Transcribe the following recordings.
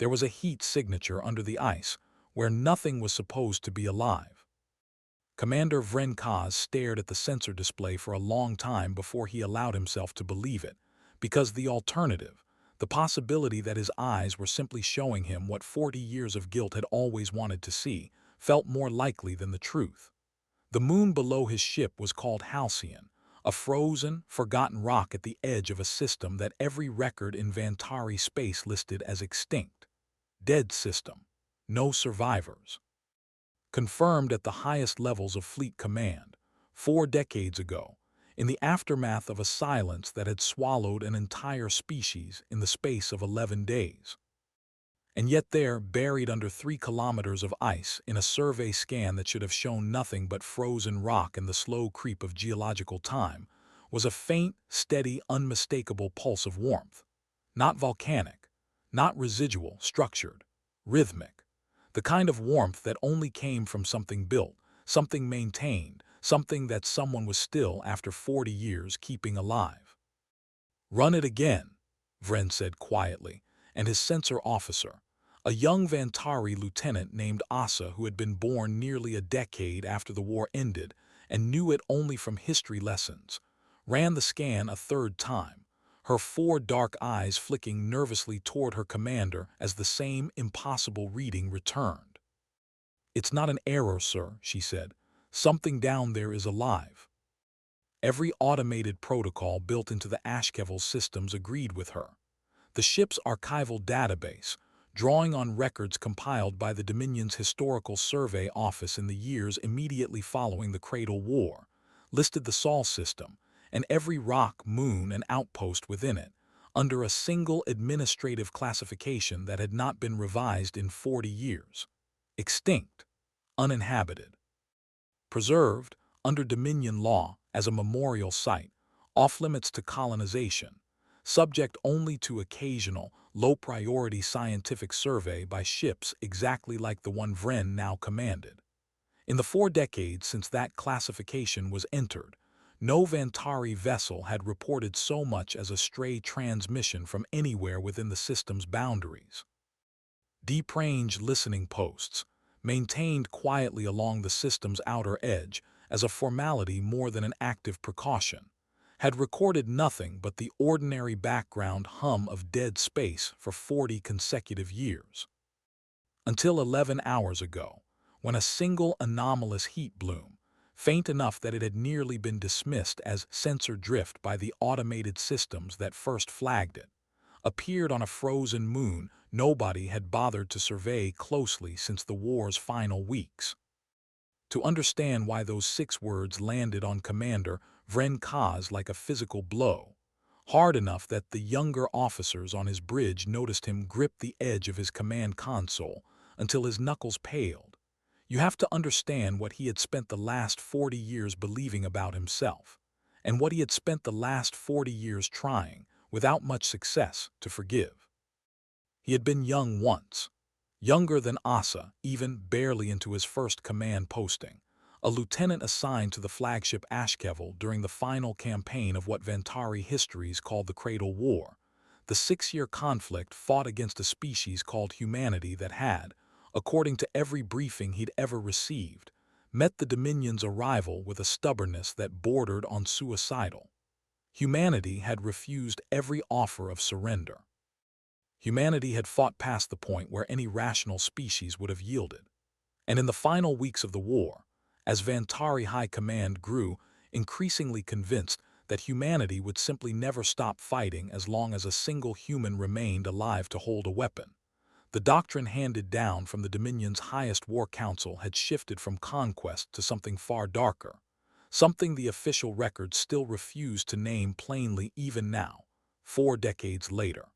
There was a heat signature under the ice, where nothing was supposed to be alive. Commander Vren Kaz stared at the sensor display for a long time before he allowed himself to believe it, because the alternative, the possibility that his eyes were simply showing him what 40 years of guilt had always wanted to see, felt more likely than the truth. The moon below his ship was called Halcyon, a frozen, forgotten rock at the edge of a system that every record in Vantari space listed as extinct. Dead system. No survivors. Confirmed at the highest levels of fleet command, 4 decades ago, in the aftermath of a silence that had swallowed an entire species in the space of 11 days. And yet there, buried under 3 kilometers of ice, in a survey scan that should have shown nothing but frozen rock and the slow creep of geological time, was a faint, steady, unmistakable pulse of warmth. Not volcanic, not residual, structured, rhythmic. The kind of warmth that only came from something built, something maintained, something that someone was still, after 40 years, keeping alive. "Run it again," Vren said quietly, and his sensor officer, a young Vantari lieutenant named Asa who had been born nearly a decade after the war ended and knew it only from history lessons, ran the scan a 3rd time, her 4 dark eyes flicking nervously toward her commander as the same impossible reading returned. "It's not an error, sir," she said. "Something down there is alive." Every automated protocol built into the HFY systems agreed with her. The ship's archival database, drawing on records compiled by the Dominion's Historical Survey Office in the years immediately following the Cradle War, listed the Sol system and every rock, moon, and outpost within it under a single administrative classification that had not been revised in 40 years. Extinct, uninhabited. Preserved, under Dominion law, as a memorial site, off-limits to colonization, subject only to occasional, low-priority scientific survey by ships exactly like the one Vren now commanded. In the 4 decades since that classification was entered, no Vantari vessel had reported so much as a stray transmission from anywhere within the system's boundaries. Deep-range listening posts, maintained quietly along the system's outer edge as a formality more than an active precaution, had recorded nothing but the ordinary background hum of dead space for 40 consecutive years. Until 11 hours ago, when a single anomalous heat bloom, faint enough that it had nearly been dismissed as sensor drift by the automated systems that first flagged it, appeared on a frozen moon nobody had bothered to survey closely since the war's final weeks. To understand why those 6 words landed on Commander Vren Kaz like a physical blow, hard enough that the younger officers on his bridge noticed him grip the edge of his command console until his knuckles paled, you have to understand what he had spent the last 40 years believing about himself, and what he had spent the last 40 years trying, without much success, to forgive. He had been young once, younger than Asa, even barely into his first command posting, a lieutenant assigned to the flagship HFY during the final campaign of what Vantari histories called the Cradle War, the 6-year conflict fought against a species called humanity that had, according to every briefing he'd ever received, met the Dominion's arrival with a stubbornness that bordered on suicidal. Humanity had refused every offer of surrender. Humanity had fought past the point where any rational species would have yielded. And in the final weeks of the war, as Vantari High Command grew increasingly convinced that humanity would simply never stop fighting as long as a single human remained alive to hold a weapon, the doctrine handed down from the Dominion's highest war council had shifted from conquest to something far darker, something the official records still refuse to name plainly even now, 4 decades later.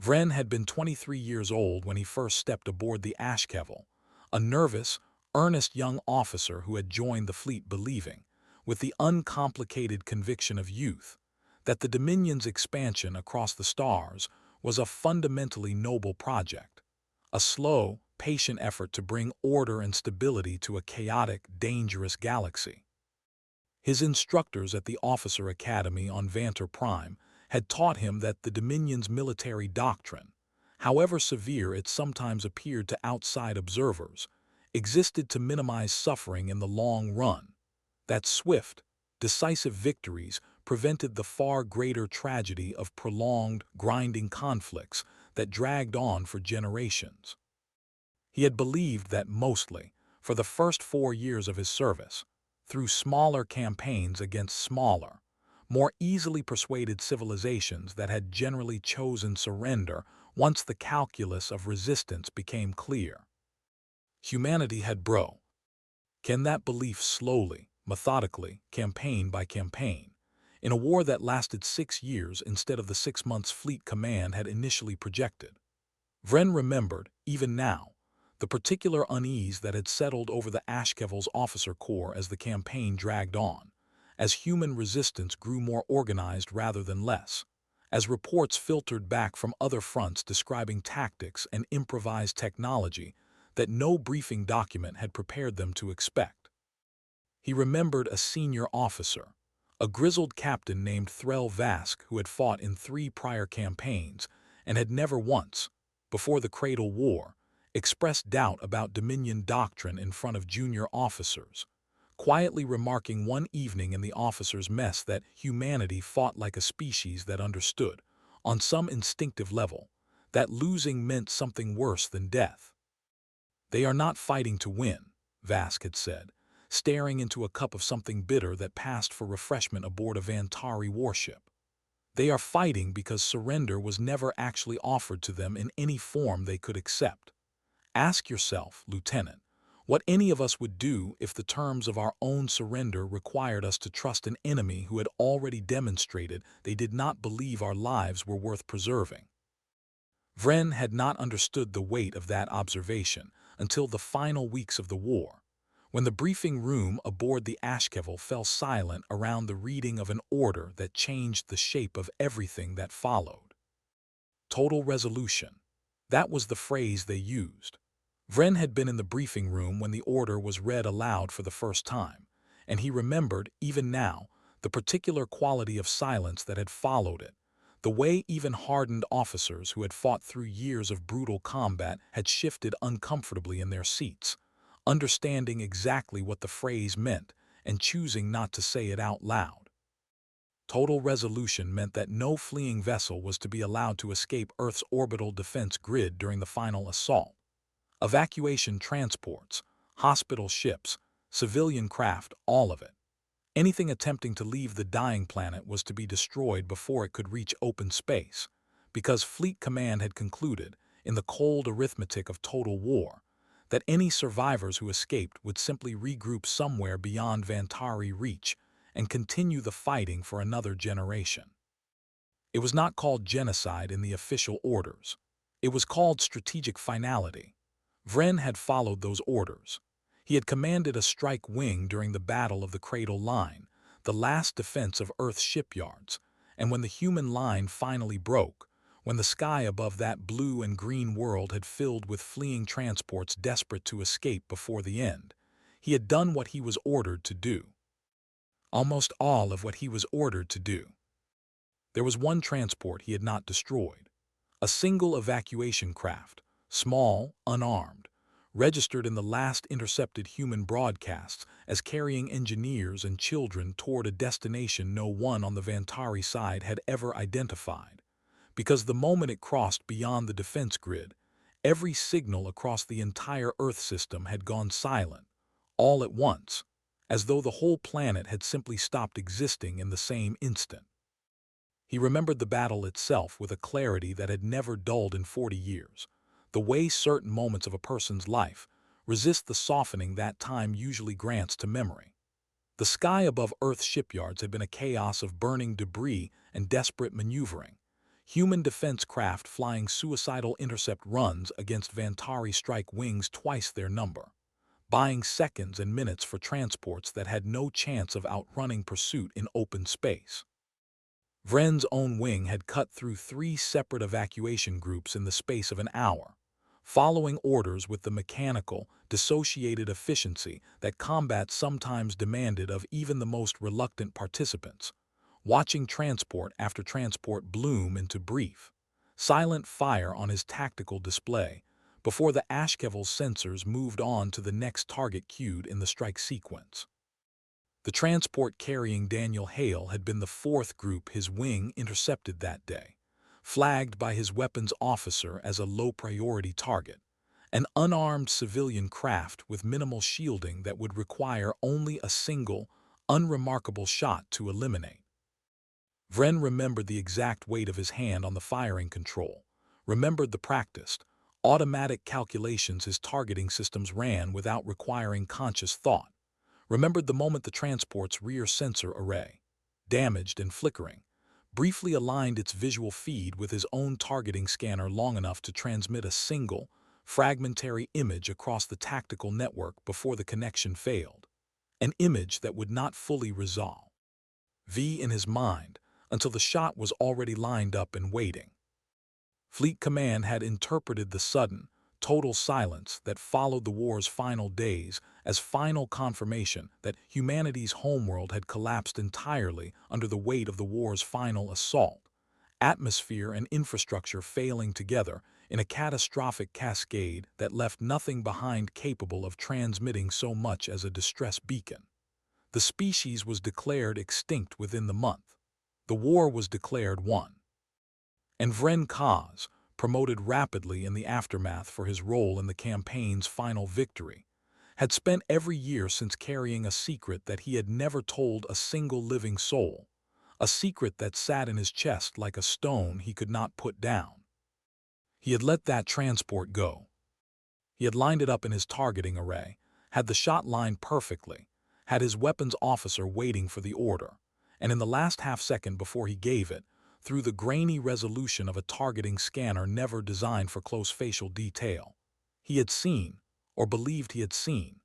Vren had been 23 years old when he first stepped aboard the HFY, a nervous, earnest young officer who had joined the fleet believing, with the uncomplicated conviction of youth, that the Dominion's expansion across the stars was a fundamentally noble project, a slow, patient effort to bring order and stability to a chaotic, dangerous galaxy. His instructors at the Officer Academy on Vanter Prime had taught him that the Dominion's military doctrine, however severe it sometimes appeared to outside observers, existed to minimize suffering in the long run. That swift, decisive victories prevented the far greater tragedy of prolonged, grinding conflicts that dragged on for generations. He had believed that mostly, for the first 4 years of his service, through smaller campaigns against smaller, more easily persuaded civilizations that had generally chosen surrender once the calculus of resistance became clear. Humanity had can that belief slowly, methodically, campaign by campaign, in a war that lasted 6 years instead of the 6 months Fleet Command had initially projected. Vren remembered, even now, the particular unease that had settled over the Ashkevil's officer corps as the campaign dragged on, as human resistance grew more organized rather than less, as reports filtered back from other fronts describing tactics and improvised technology that no briefing document had prepared them to expect. He remembered a senior officer, a grizzled captain named Threl Vask who had fought in 3 prior campaigns and had never once, before the Cradle War, expressed doubt about Dominion doctrine in front of junior officers, quietly remarking one evening in the officers' mess that humanity fought like a species that understood, on some instinctive level, that losing meant something worse than death. "They are not fighting to win," Vask had said, staring into a cup of something bitter that passed for refreshment aboard a Vantari warship. "They are fighting because surrender was never actually offered to them in any form they could accept. Ask yourself, Lieutenant, what any of us would do if the terms of our own surrender required us to trust an enemy who had already demonstrated they did not believe our lives were worth preserving." Vren had not understood the weight of that observation until the final weeks of the war, when the briefing room aboard the Ashkevel fell silent around the reading of an order that changed the shape of everything that followed. Total resolution. That was the phrase they used. Vren had been in the briefing room when the order was read aloud for the first time, and he remembered, even now, the particular quality of silence that had followed it, the way even hardened officers who had fought through years of brutal combat had shifted uncomfortably in their seats, understanding exactly what the phrase meant and choosing not to say it out loud. Total resolution meant that no fleeing vessel was to be allowed to escape Earth's orbital defense grid during the final assault. Evacuation transports, hospital ships, civilian craft, all of it. Anything attempting to leave the dying planet was to be destroyed before it could reach open space, because Fleet Command had concluded, in the cold arithmetic of total war, that any survivors who escaped would simply regroup somewhere beyond Vantari reach and continue the fighting for another generation. It was not called genocide in the official orders. It was called strategic finality. Vren had followed those orders. He had commanded a strike wing during the Battle of the Cradle Line, the last defense of Earth's shipyards, and when the human line finally broke, when the sky above that blue and green world had filled with fleeing transports desperate to escape before the end, he had done what he was ordered to do. Almost all of what he was ordered to do. There was one transport he had not destroyed. A single evacuation craft, small, unarmed, registered in the last intercepted human broadcasts as carrying engineers and children toward a destination no one on the Vantari side had ever identified, because the moment it crossed beyond the defense grid, every signal across the entire Earth system had gone silent, all at once, as though the whole planet had simply stopped existing in the same instant. He remembered the battle itself with a clarity that had never dulled in 40 years, the way certain moments of a person's life resist the softening that time usually grants to memory. The sky above Earth's shipyards had been a chaos of burning debris and desperate maneuvering, human defense craft flying suicidal intercept runs against Vantari strike wings twice their number, buying seconds and minutes for transports that had no chance of outrunning pursuit in open space. Vren's own wing had cut through 3 separate evacuation groups in the space of an hour, following orders with the mechanical, dissociated efficiency that combat sometimes demanded of even the most reluctant participants, watching transport after transport bloom into brief, silent fire on his tactical display, before the HFY's sensors moved on to the next target cued in the strike sequence. The transport carrying Daniel Hale had been the fourth group his wing intercepted that day, flagged by his weapons officer as a low-priority target, an unarmed civilian craft with minimal shielding that would require only a single, unremarkable shot to eliminate. Vren remembered the exact weight of his hand on the firing control, remembered the practiced, automatic calculations his targeting systems ran without requiring conscious thought, remembered the moment the transport's rear sensor array, damaged and flickering, briefly aligned its visual feed with his own targeting scanner long enough to transmit a single, fragmentary image across the tactical network before the connection failed, an image that would not fully resolve in his mind until the shot was already lined up and waiting. Fleet Command had interpreted the sudden, total silence that followed the war's final days as final confirmation that humanity's homeworld had collapsed entirely under the weight of the war's final assault, atmosphere and infrastructure failing together in a catastrophic cascade that left nothing behind capable of transmitting so much as a distress beacon. The species was declared extinct within the month. The war was declared won. And Vren Kaz, promoted rapidly in the aftermath for his role in the campaign's final victory, had spent every year since carrying a secret that he had never told a single living soul, a secret that sat in his chest like a stone he could not put down. He had let that transport go. He had lined it up in his targeting array, had the shot lined perfectly, had his weapons officer waiting for the order, and in the last half-second before he gave it, through the grainy resolution of a targeting scanner never designed for close facial detail, he had seen, or believed he had seen,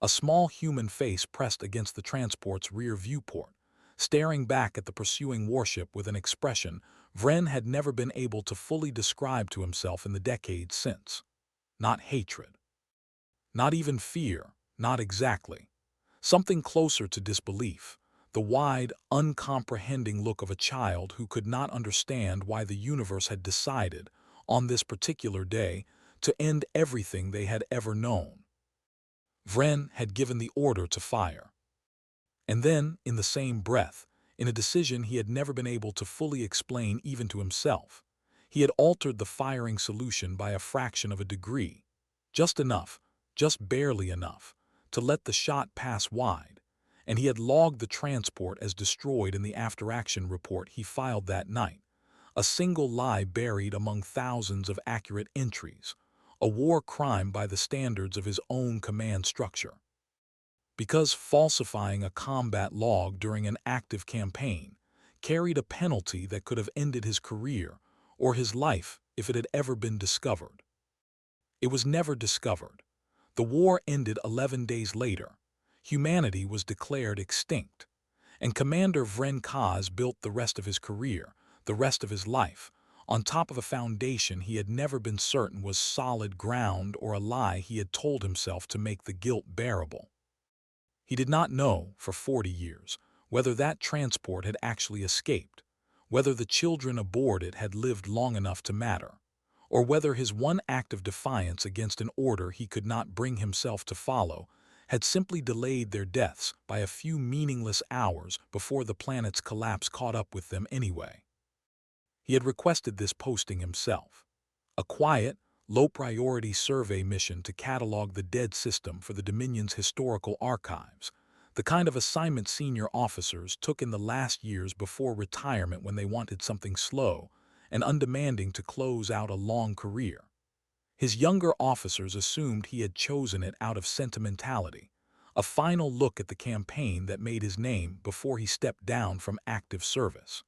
a small human face pressed against the transport's rear viewport, staring back at the pursuing warship with an expression Vren had never been able to fully describe to himself in the decades since. Not hatred. Not even fear, not exactly. Something closer to disbelief, the wide, uncomprehending look of a child who could not understand why the universe had decided, on this particular day, to end everything they had ever known. Vren had given the order to fire. And then, in the same breath, in a decision he had never been able to fully explain even to himself, he had altered the firing solution by a fraction of a degree, just enough, just barely enough, to let the shot pass wide, and he had logged the transport as destroyed in the after-action report he filed that night, a single lie buried among thousands of accurate entries, a war crime by the standards of his own command structure. Because falsifying a combat log during an active campaign carried a penalty that could have ended his career or his life if it had ever been discovered. It was never discovered. The war ended 11 days later. Humanity was declared extinct. And Commander Vren Kaz built the rest of his career, the rest of his life, on top of a foundation he had never been certain was solid ground or a lie he had told himself to make the guilt bearable. He did not know, for 40 years, whether that transport had actually escaped, whether the children aboard it had lived long enough to matter, or whether his one act of defiance against an order he could not bring himself to follow had simply delayed their deaths by a few meaningless hours before the planet's collapse caught up with them anyway. He had requested this posting himself, a quiet, low-priority survey mission to catalog the dead system for the Dominion's historical archives, the kind of assignment senior officers took in the last years before retirement when they wanted something slow and undemanding to close out a long career. His younger officers assumed he had chosen it out of sentimentality, a final look at the campaign that made his name before he stepped down from active service.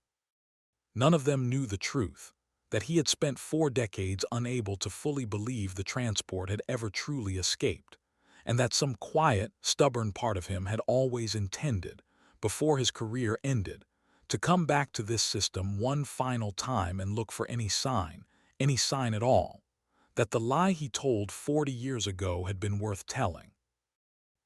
None of them knew the truth, that he had spent 4 decades unable to fully believe the transport had ever truly escaped, and that some quiet, stubborn part of him had always intended, before his career ended, to come back to this system one final time and look for any sign at all, that the lie he told 40 years ago had been worth telling.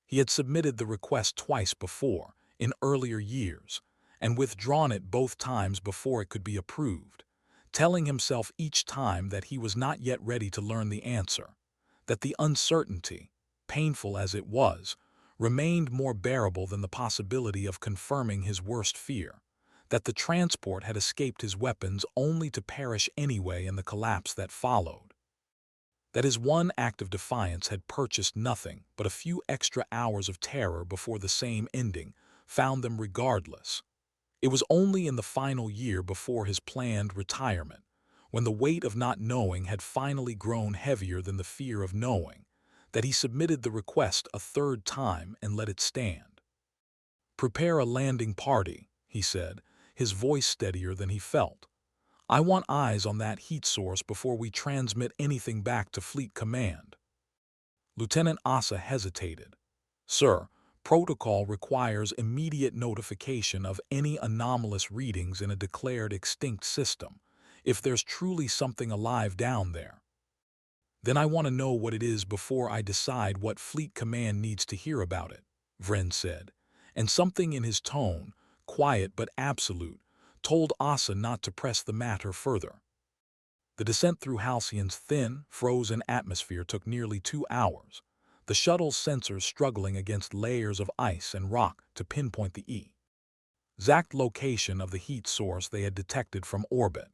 He had submitted the request twice before, in earlier years, and withdrawn it both times before it could be approved, telling himself each time that he was not yet ready to learn the answer, that the uncertainty, painful as it was, remained more bearable than the possibility of confirming his worst fear, that the transport had escaped his weapons only to perish anyway in the collapse that followed, that his one act of defiance had purchased nothing but a few extra hours of terror before the same ending found them regardless. It was only in the final year before his planned retirement, when the weight of not knowing had finally grown heavier than the fear of knowing, that he submitted the request a third time and let it stand. "Prepare a landing party," he said, his voice steadier than he felt. "I want eyes on that heat source before we transmit anything back to Fleet Command." Lieutenant Asa hesitated. "Sir, protocol requires immediate notification of any anomalous readings in a declared extinct system, if there's truly something alive down there." "Then I want to know what it is before I decide what Fleet Command needs to hear about it," Vren said, and something in his tone, quiet but absolute, told Asa not to press the matter further. The descent through Halcyon's thin, frozen atmosphere took nearly 2 hours, the shuttle's sensors struggling against layers of ice and rock to pinpoint the exact location of the heat source they had detected from orbit.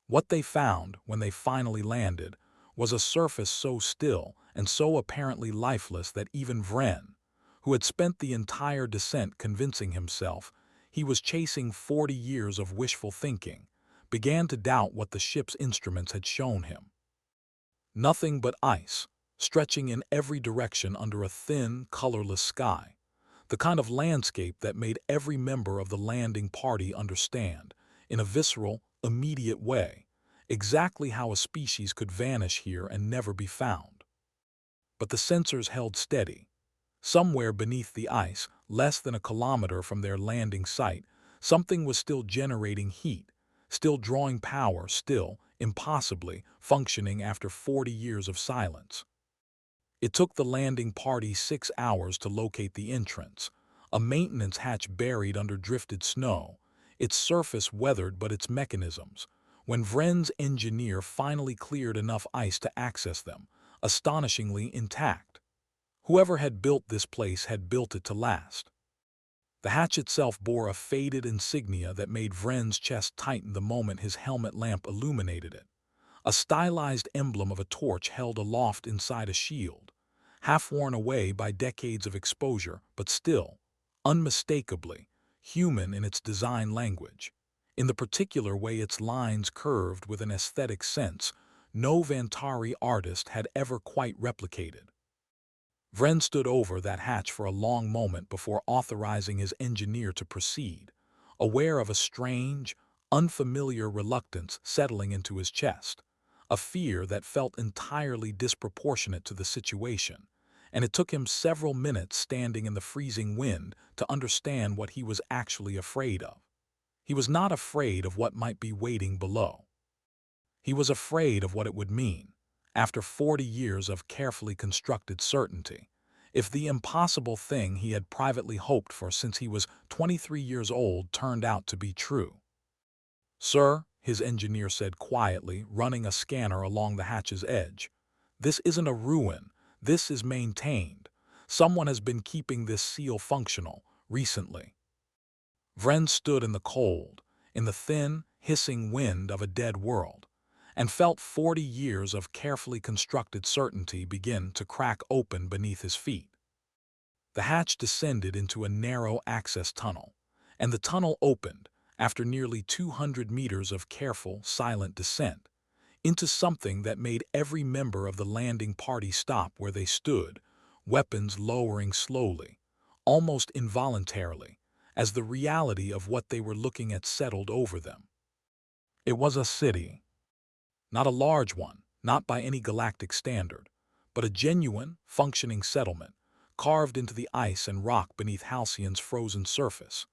What they found, when they finally landed, was a surface so still and so apparently lifeless that even Vren, who had spent the entire descent convincing himself he was chasing 40 years of wishful thinking, began to doubt what the ship's instruments had shown him. Nothing but ice, stretching in every direction under a thin, colorless sky, the kind of landscape that made every member of the landing party understand, in a visceral, immediate way, exactly how a species could vanish here and never be found. But the sensors held steady. Somewhere beneath the ice, less than a kilometer from their landing site, something was still generating heat, still drawing power, still, impossibly, functioning after 40 years of silence. It took the landing party 6 hours to locate the entrance, a maintenance hatch buried under drifted snow, its surface weathered but its mechanisms, when Vren's engineer finally cleared enough ice to access them, astonishingly intact. Whoever had built this place had built it to last. The hatch itself bore a faded insignia that made Vren's chest tighten the moment his helmet lamp illuminated it, a stylized emblem of a torch held aloft inside a shield, half worn away by decades of exposure, but still, unmistakably, human in its design language, in the particular way its lines curved with an aesthetic sense no Vantari artist had ever quite replicated. Vren stood over that hatch for a long moment before authorizing his engineer to proceed, aware of a strange, unfamiliar reluctance settling into his chest, a fear that felt entirely disproportionate to the situation, and it took him several minutes standing in the freezing wind to understand what he was actually afraid of. He was not afraid of what might be waiting below. He was afraid of what it would mean, after 40 years of carefully constructed certainty, if the impossible thing he had privately hoped for since he was 23 years old turned out to be true. "Sir," his engineer said quietly, running a scanner along the hatch's edge, "this isn't a ruin, this is maintained. Someone has been keeping this seal functional, recently." Vren stood in the cold, in the thin, hissing wind of a dead world, and felt 40 years of carefully constructed certainty begin to crack open beneath his feet. The hatch descended into a narrow access tunnel, and the tunnel opened, after nearly 200 meters of careful, silent descent, into something that made every member of the landing party stop where they stood, weapons lowering slowly, almost involuntarily, as the reality of what they were looking at settled over them. It was a city. Not a large one, not by any galactic standard, but a genuine, functioning settlement, carved into the ice and rock beneath Halcyon's frozen surface,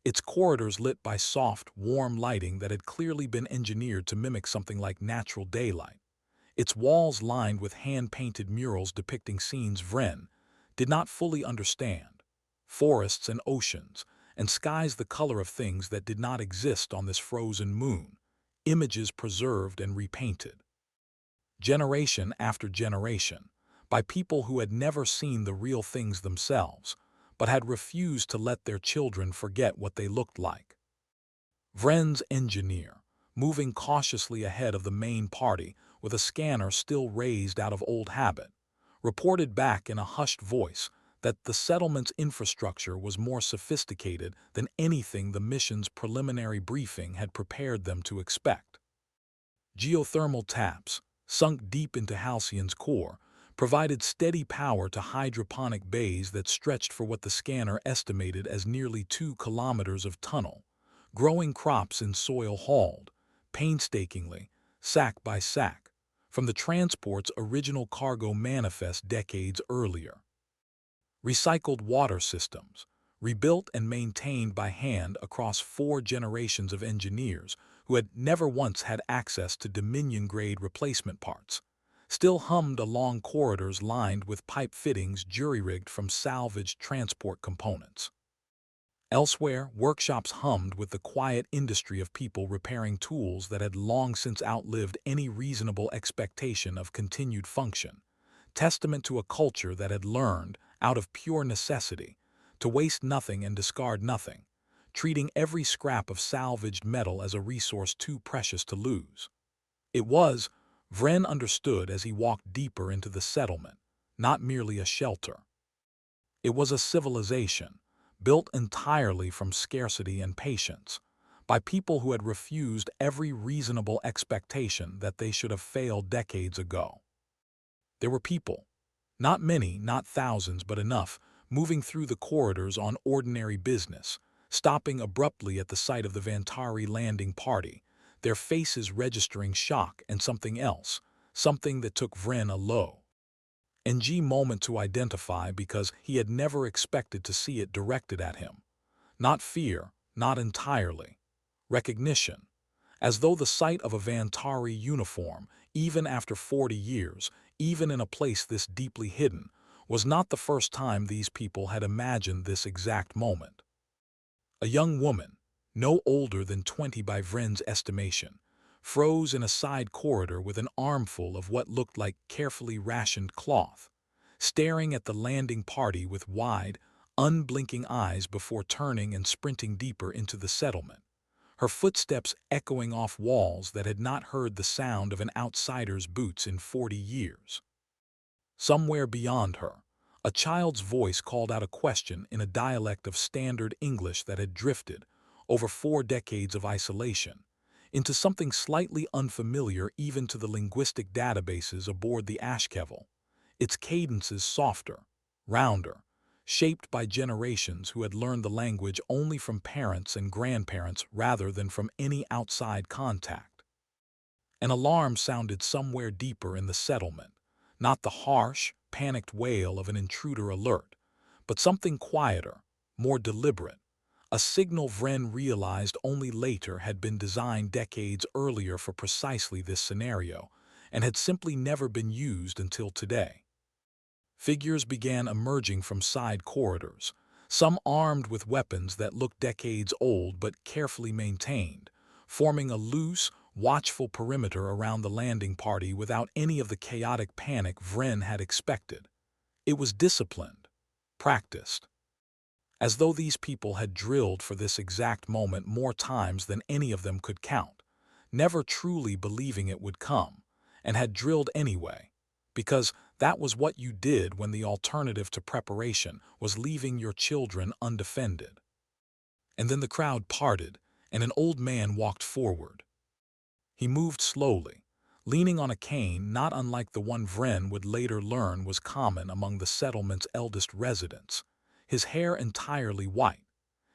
its corridors lit by soft, warm lighting that had clearly been engineered to mimic something like natural daylight, its walls lined with hand-painted murals depicting scenes Vren did not fully understand, forests and oceans, and skies the color of things that did not exist on this frozen moon, images preserved and repainted, generation after generation, by people who had never seen the real things themselves, but had refused to let their children forget what they looked like. Vren's engineer, moving cautiously ahead of the main party with a scanner still raised out of old habit, reported back in a hushed voice that the settlement's infrastructure was more sophisticated than anything the mission's preliminary briefing had prepared them to expect. Geothermal taps, sunk deep into Halcyon's core, provided steady power to hydroponic bays that stretched for what the scanner estimated as nearly 2 kilometers of tunnel, growing crops in soil hauled, painstakingly, sack by sack, from the transport's original cargo manifest decades earlier. Recycled water systems, rebuilt and maintained by hand across 4 generations of engineers who had never once had access to Dominion-grade replacement parts, still hummed along corridors lined with pipe fittings jury-rigged from salvaged transport components. Elsewhere, workshops hummed with the quiet industry of people repairing tools that had long since outlived any reasonable expectation of continued function, testament to a culture that had learned, out of pure necessity, to waste nothing and discard nothing, treating every scrap of salvaged metal as a resource too precious to lose. It was, Vren understood as he walked deeper into the settlement, not merely a shelter. It was a civilization, built entirely from scarcity and patience, by people who had refused every reasonable expectation that they should have failed decades ago. There were people, not many, not thousands, but enough, moving through the corridors on ordinary business, stopping abruptly at the sight of the Vantari landing party, their faces registering shock and something else, something that took Vren a low ng moment to identify because he had never expected to see it directed at him. Not fear, not entirely. Recognition. As though the sight of a Vantari uniform, even after 40 years, even in a place this deeply hidden, was not the first time these people had imagined this exact moment. A young woman, no older than 20 by Vren's estimation, froze in a side corridor with an armful of what looked like carefully rationed cloth, staring at the landing party with wide, unblinking eyes before turning and sprinting deeper into the settlement, her footsteps echoing off walls that had not heard the sound of an outsider's boots in 40 years. Somewhere beyond her, a child's voice called out a question in a dialect of standard English that had drifted, over 4 decades of isolation, into something slightly unfamiliar even to the linguistic databases aboard the Ashkevel, its cadences softer, rounder, shaped by generations who had learned the language only from parents and grandparents rather than from any outside contact. An alarm sounded somewhere deeper in the settlement, not the harsh, panicked wail of an intruder alert, but something quieter, more deliberate, a signal Vren realized only later had been designed decades earlier for precisely this scenario, and had simply never been used until today. Figures began emerging from side corridors, some armed with weapons that looked decades old but carefully maintained, forming a loose, watchful perimeter around the landing party without any of the chaotic panic Vren had expected. It was disciplined, practiced, as though these people had drilled for this exact moment more times than any of them could count, never truly believing it would come, and had drilled anyway, because that was what you did when the alternative to preparation was leaving your children undefended. And then the crowd parted, and an old man walked forward. He moved slowly, leaning on a cane not unlike the one Vren would later learn was common among the settlement's eldest residents, his hair entirely white,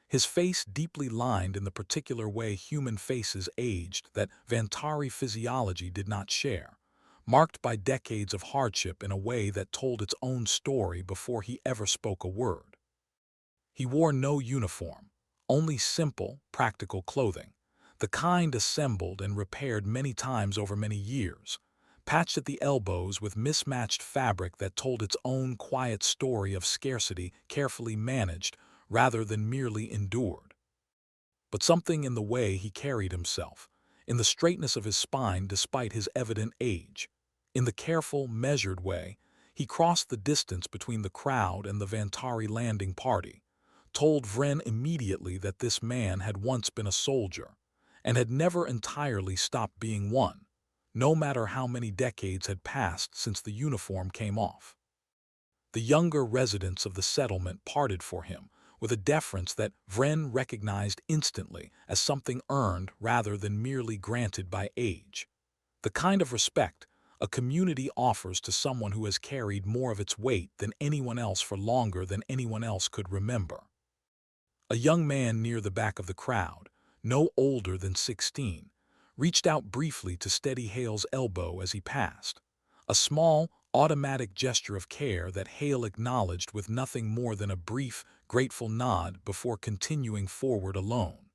his face deeply lined in the particular way human faces aged that Vantari physiology did not share, marked by decades of hardship in a way that told its own story before he ever spoke a word. He wore no uniform, only simple, practical clothing, the kind assembled and repaired many times over many years, patched at the elbows with mismatched fabric that told its own quiet story of scarcity carefully managed rather than merely endured. But something in the way he carried himself, in the straightness of his spine despite his evident age. In the careful, measured way, he crossed the distance between the crowd and the Vantari landing party, told Vren immediately that this man had once been a soldier, and had never entirely stopped being one, no matter how many decades had passed since the uniform came off. The younger residents of the settlement parted for him with a deference that Vren recognized instantly as something earned rather than merely granted by age. The kind of respect a community offers to someone who has carried more of its weight than anyone else for longer than anyone else could remember. A young man near the back of the crowd, no older than 16, reached out briefly to steady Hale's elbow as he passed, a small, automatic gesture of care that Hale acknowledged with nothing more than a brief, grateful nod before continuing forward alone.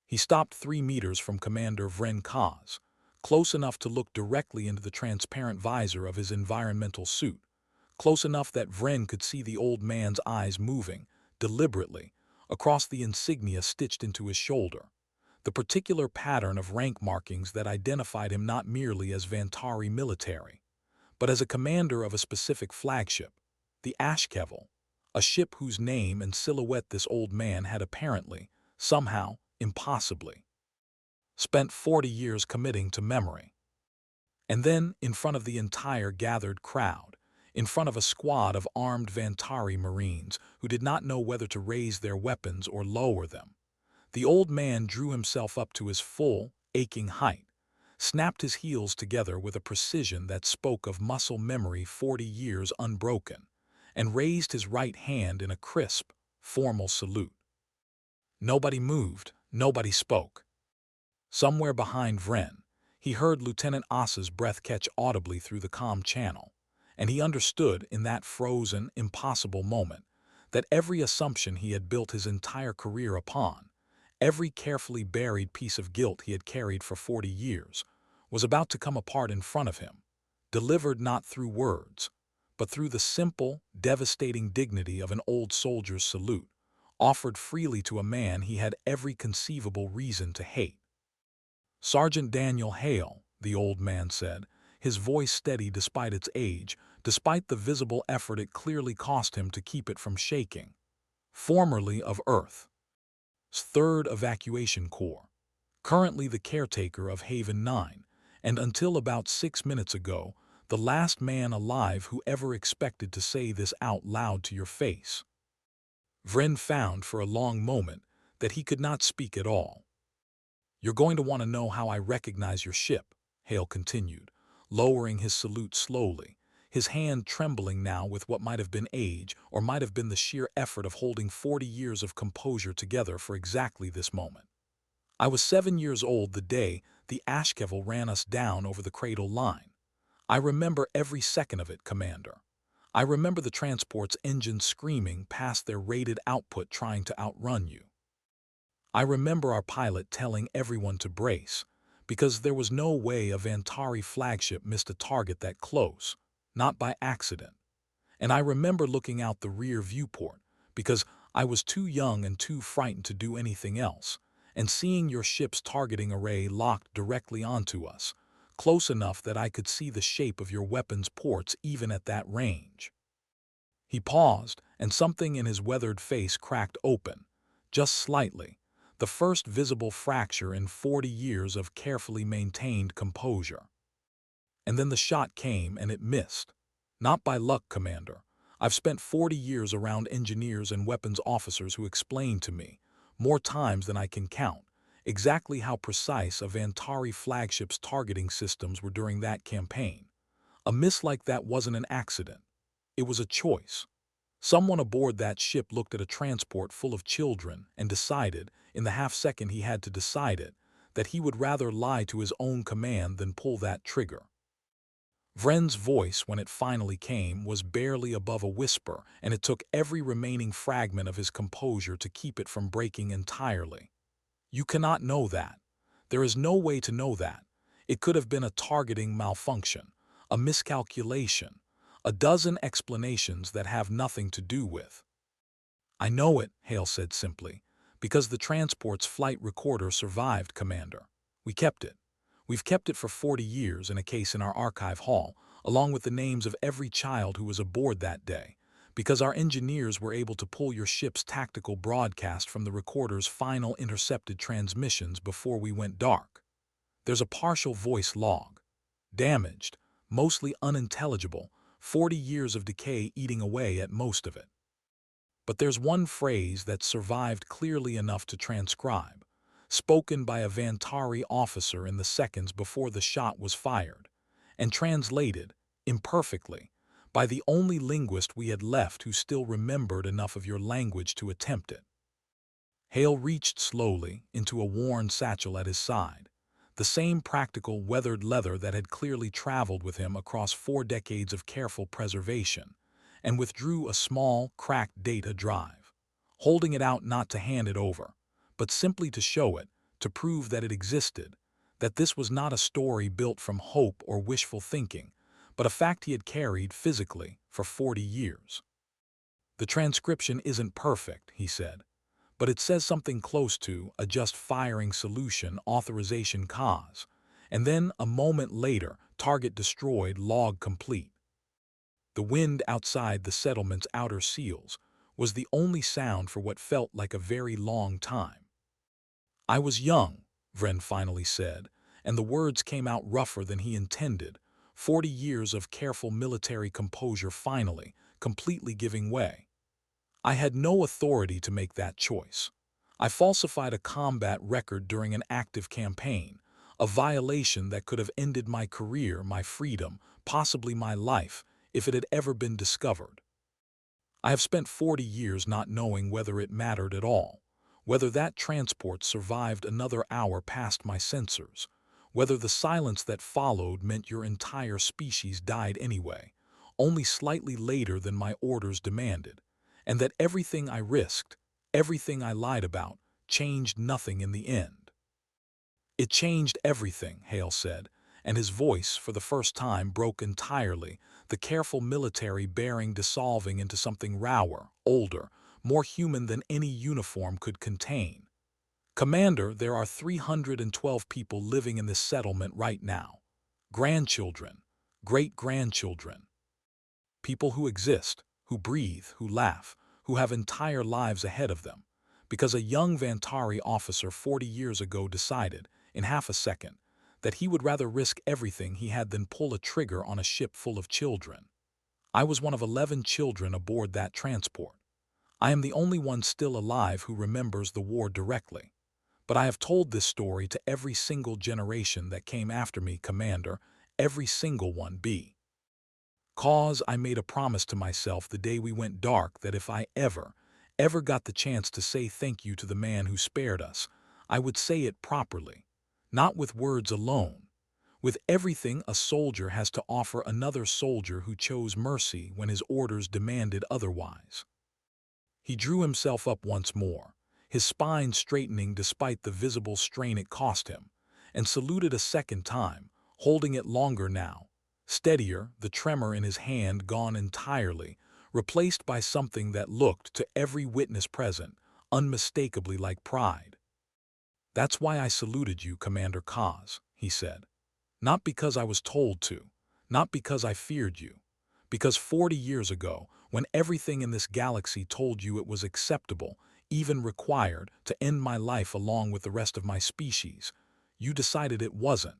He stopped 3 meters from Commander Vren Kaz, close enough to look directly into the transparent visor of his environmental suit, close enough that Vren could see the old man's eyes moving, deliberately, across the insignia stitched into his shoulder, the particular pattern of rank markings that identified him not merely as Vantari military, but as a commander of a specific flagship, the HFY, a ship whose name and silhouette this old man had apparently, somehow, impossibly, spent 40 years committing to memory. And then, in front of the entire gathered crowd, in front of a squad of armed Vantari Marines who did not know whether to raise their weapons or lower them, the old man drew himself up to his full, aching height, snapped his heels together with a precision that spoke of muscle memory 40 years unbroken, and raised his right hand in a crisp, formal salute. Nobody moved, nobody spoke. Somewhere behind Vren, he heard Lieutenant Asa's breath catch audibly through the comm channel, and he understood in that frozen, impossible moment that every assumption he had built his entire career upon, every carefully buried piece of guilt he had carried for 40 years, was about to come apart in front of him, delivered not through words, but through the simple, devastating dignity of an old soldier's salute, offered freely to a man he had every conceivable reason to hate. "Sergeant Daniel Hale," the old man said, his voice steady despite its age, despite the visible effort it clearly cost him to keep it from shaking. "Formerly of Earth's 3rd Evacuation Corps, currently the caretaker of Haven 9, and until about 6 minutes ago, the last man alive who ever expected to say this out loud to your face." Vren found for a long moment that he could not speak at all. "You're going to want to know how I recognize your ship," Hale continued, lowering his salute slowly, his hand trembling now with what might have been age or might have been the sheer effort of holding 40 years of composure together for exactly this moment. "I was 7 years old the day the HFY ran us down over the cradle line. I remember every second of it, Commander. I remember the transport's engines screaming past their rated output trying to outrun you. I remember our pilot telling everyone to brace, because there was no way a Vantari flagship missed a target that close, not by accident. And I remember looking out the rear viewport, because I was too young and too frightened to do anything else, and seeing your ship's targeting array locked directly onto us, close enough that I could see the shape of your weapon's ports even at that range." He paused, and something in his weathered face cracked open, just slightly, the first visible fracture in 40 years of carefully maintained composure. And then the shot came and it missed. "Not by luck, Commander. I've spent 40 years around engineers and weapons officers who explained to me, more times than I can count, exactly how precise a Vantari flagship's targeting systems were during that campaign. A miss like that wasn't an accident. It was a choice. Someone aboard that ship looked at a transport full of children and decided, in the half-second he had to decide it, that he would rather lie to his own command than pull that trigger." Vren's voice, when it finally came, was barely above a whisper, and it took every remaining fragment of his composure to keep it from breaking entirely. "You cannot know that. There is no way to know that. It could have been a targeting malfunction, a miscalculation, a dozen explanations that have nothing to do with." "I know it," Hale said simply, "because the transport's flight recorder survived, Commander. We kept it. We've kept it for 40 years in a case in our archive hall, along with the names of every child who was aboard that day, because our engineers were able to pull your ship's tactical broadcast from the recorder's final intercepted transmissions before we went dark. There's a partial voice log. Damaged, mostly unintelligible, 40 years of decay eating away at most of it. But there's one phrase that survived clearly enough to transcribe, spoken by a Vantari officer in the seconds before the shot was fired, and translated, imperfectly, by the only linguist we had left who still remembered enough of your language to attempt it. Hale reached slowly into a worn satchel at his side, the same practical weathered leather that had clearly traveled with him across 4 decades of careful preservation, and withdrew a small, cracked data drive, holding it out not to hand it over, but simply to show it, to prove that it existed, that this was not a story built from hope or wishful thinking, but a fact he had carried physically for 40 years. The transcription isn't perfect, he said, but it says something close to a just firing solution authorization cause, and then a moment later, target destroyed, log complete. The wind outside the settlement's outer seals was the only sound for what felt like a very long time. I was young, Vren finally said, and the words came out rougher than he intended, 40 years of careful military composure finally, completely giving way. I had no authority to make that choice. I falsified a combat record during an active campaign, a violation that could have ended my career, my freedom, possibly my life, if it had ever been discovered. I have spent 40 years not knowing whether it mattered at all, whether that transport survived another hour past my sensors, whether the silence that followed meant your entire species died anyway, only slightly later than my orders demanded, and that everything I risked, everything I lied about, changed nothing in the end. It changed everything, Hale said, and his voice, for the first time, broke entirely, the careful military bearing dissolving into something rower, older, more human than any uniform could contain. Commander, there are 312 people living in this settlement right now. Grandchildren, great-grandchildren. People who exist, who breathe, who laugh, who have entire lives ahead of them, because a young Vantari officer 40 years ago decided, in half a second, that he would rather risk everything he had than pull a trigger on a ship full of children. I was one of 11 children aboard that transport. I am the only one still alive who remembers the war directly. But I have told this story to every single generation that came after me, Commander, every single one. Cause I made a promise to myself the day we went dark that if I ever got the chance to say thank you to the man who spared us, I would say it properly, not with words alone, with everything a soldier has to offer another soldier who chose mercy when his orders demanded otherwise. He drew himself up once more, his spine straightening despite the visible strain it cost him, and saluted a second time, holding it longer now, steadier, the tremor in his hand gone entirely, replaced by something that looked, to every witness present, unmistakably like pride. That's why I saluted you, Commander Kaz, he said. Not because I was told to, not because I feared you, because 40 years ago, when everything in this galaxy told you it was acceptable, even required, to end my life along with the rest of my species, you decided it wasn't.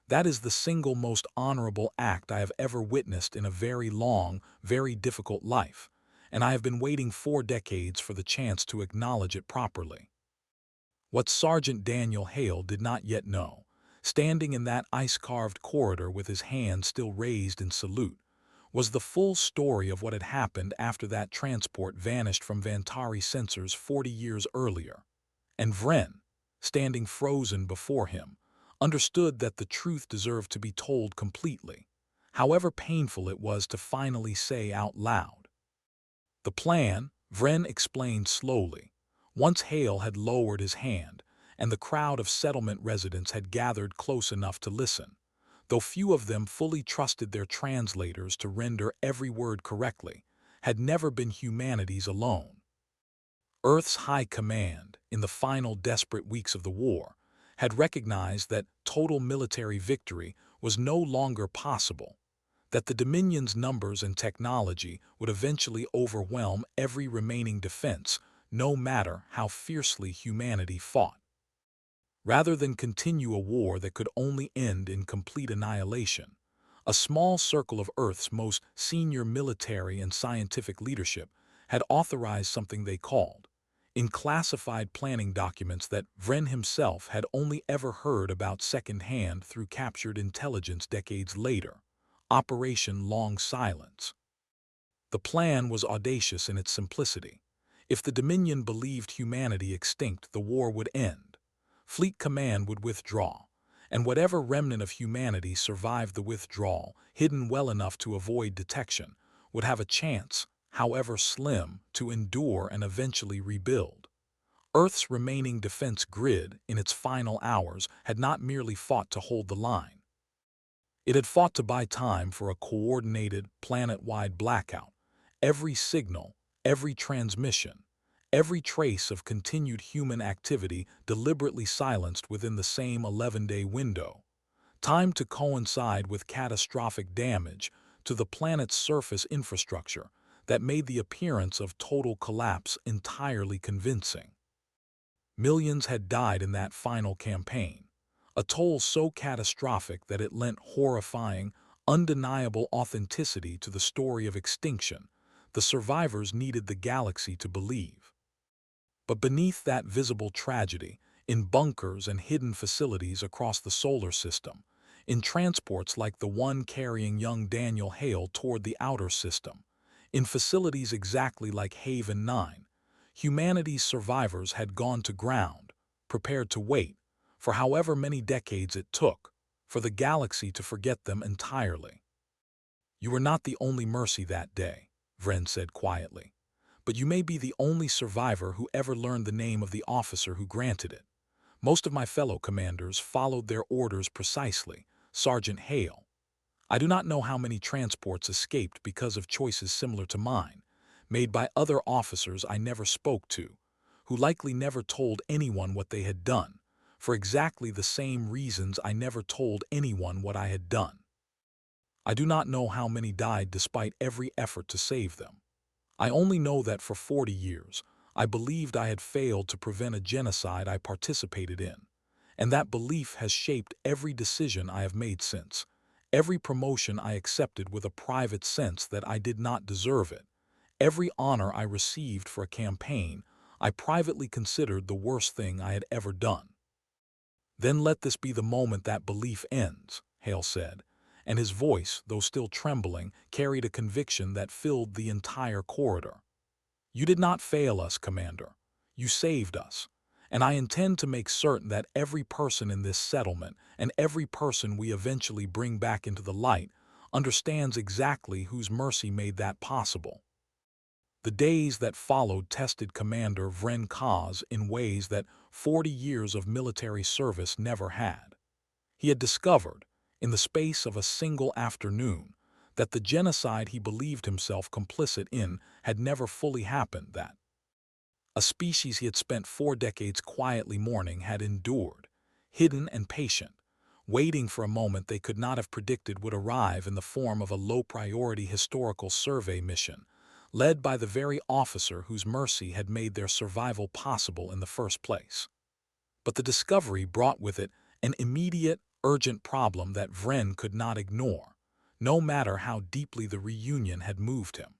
That is the single most honorable act I have ever witnessed in a very long, very difficult life, and I have been waiting 4 decades for the chance to acknowledge it properly. What Sergeant Daniel Hale did not yet know, standing in that ice-carved corridor with his hand still raised in salute, was the full story of what had happened after that transport vanished from Vantari sensors 40 years earlier. And Vren, standing frozen before him, understood that the truth deserved to be told completely, however painful it was to finally say out loud. The plan, Vren explained slowly, once Hale had lowered his hand, and the crowd of settlement residents had gathered close enough to listen, though few of them fully trusted their translators to render every word correctly, had never been humanity's alone. Earth's High Command, in the final desperate weeks of the war, had recognized that total military victory was no longer possible, that the Dominion's numbers and technology would eventually overwhelm every remaining defense, no matter how fiercely humanity fought. Rather than continue a war that could only end in complete annihilation, a small circle of Earth's most senior military and scientific leadership had authorized something they called, in classified planning documents that Vren himself had only ever heard about secondhand through captured intelligence decades later, Operation Long Silence. The plan was audacious in its simplicity. If the Dominion believed humanity extinct, the war would end. Fleet Command would withdraw, and whatever remnant of humanity survived the withdrawal, hidden well enough to avoid detection, would have a chance, however slim, to endure and eventually rebuild. Earth's remaining defense grid, in its final hours, had not merely fought to hold the line. It had fought to buy time for a coordinated, planet-wide blackout. Every signal, every transmission, every trace of continued human activity deliberately silenced within the same 11-day window. Time to coincide with catastrophic damage to the planet's surface infrastructure that made the appearance of total collapse entirely convincing. Millions had died in that final campaign, a toll so catastrophic that it lent horrifying, undeniable authenticity to the story of extinction the survivors needed the galaxy to believe. But beneath that visible tragedy, in bunkers and hidden facilities across the solar system, in transports like the one carrying young Daniel Hale toward the outer system, in facilities exactly like Haven 9, humanity's survivors had gone to ground, prepared to wait, for however many decades it took, for the galaxy to forget them entirely. You were not the only mercy that day, Vren said quietly, but you may be the only survivor who ever learned the name of the officer who granted it. Most of my fellow commanders followed their orders precisely, Sergeant Hale. I do not know how many transports escaped because of choices similar to mine, made by other officers I never spoke to, who likely never told anyone what they had done, for exactly the same reasons I never told anyone what I had done. I do not know how many died despite every effort to save them. I only know that for 40 years, I believed I had failed to prevent a genocide I participated in, and that belief has shaped every decision I have made since, every promotion I accepted with a private sense that I did not deserve it, every honor I received for a campaign I privately considered the worst thing I had ever done. Then let this be the moment that belief ends, Hale said, and his voice, though still trembling, carried a conviction that filled the entire corridor. You did not fail us, Commander. You saved us. And I intend to make certain that every person in this settlement and every person we eventually bring back into the light understands exactly whose mercy made that possible. The days that followed tested Commander Vren Kaz in ways that 40 years of military service never had. He had discovered, in the space of a single afternoon, that the genocide he believed himself complicit in had never fully happened, that a species he had spent 4 decades quietly mourning had endured, hidden and patient, waiting for a moment they could not have predicted would arrive in the form of a low-priority historical survey mission, led by the very officer whose mercy had made their survival possible in the first place. But the discovery brought with it an immediate, urgent problem that Vren could not ignore, no matter how deeply the reunion had moved him.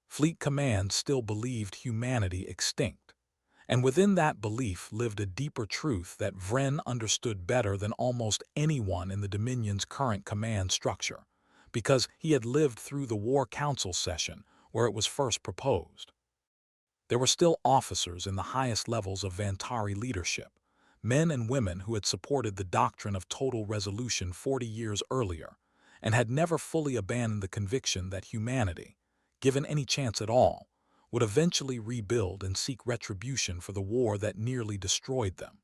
Fleet Command still believed humanity extinct, and within that belief lived a deeper truth that Vren understood better than almost anyone in the Dominion's current command structure, because he had lived through the War Council session where it was first proposed. There were still officers in the highest levels of Vantari leadership, men and women who had supported the doctrine of total resolution 40 years earlier, and had never fully abandoned the conviction that humanity, given any chance at all, would eventually rebuild and seek retribution for the war that nearly destroyed them.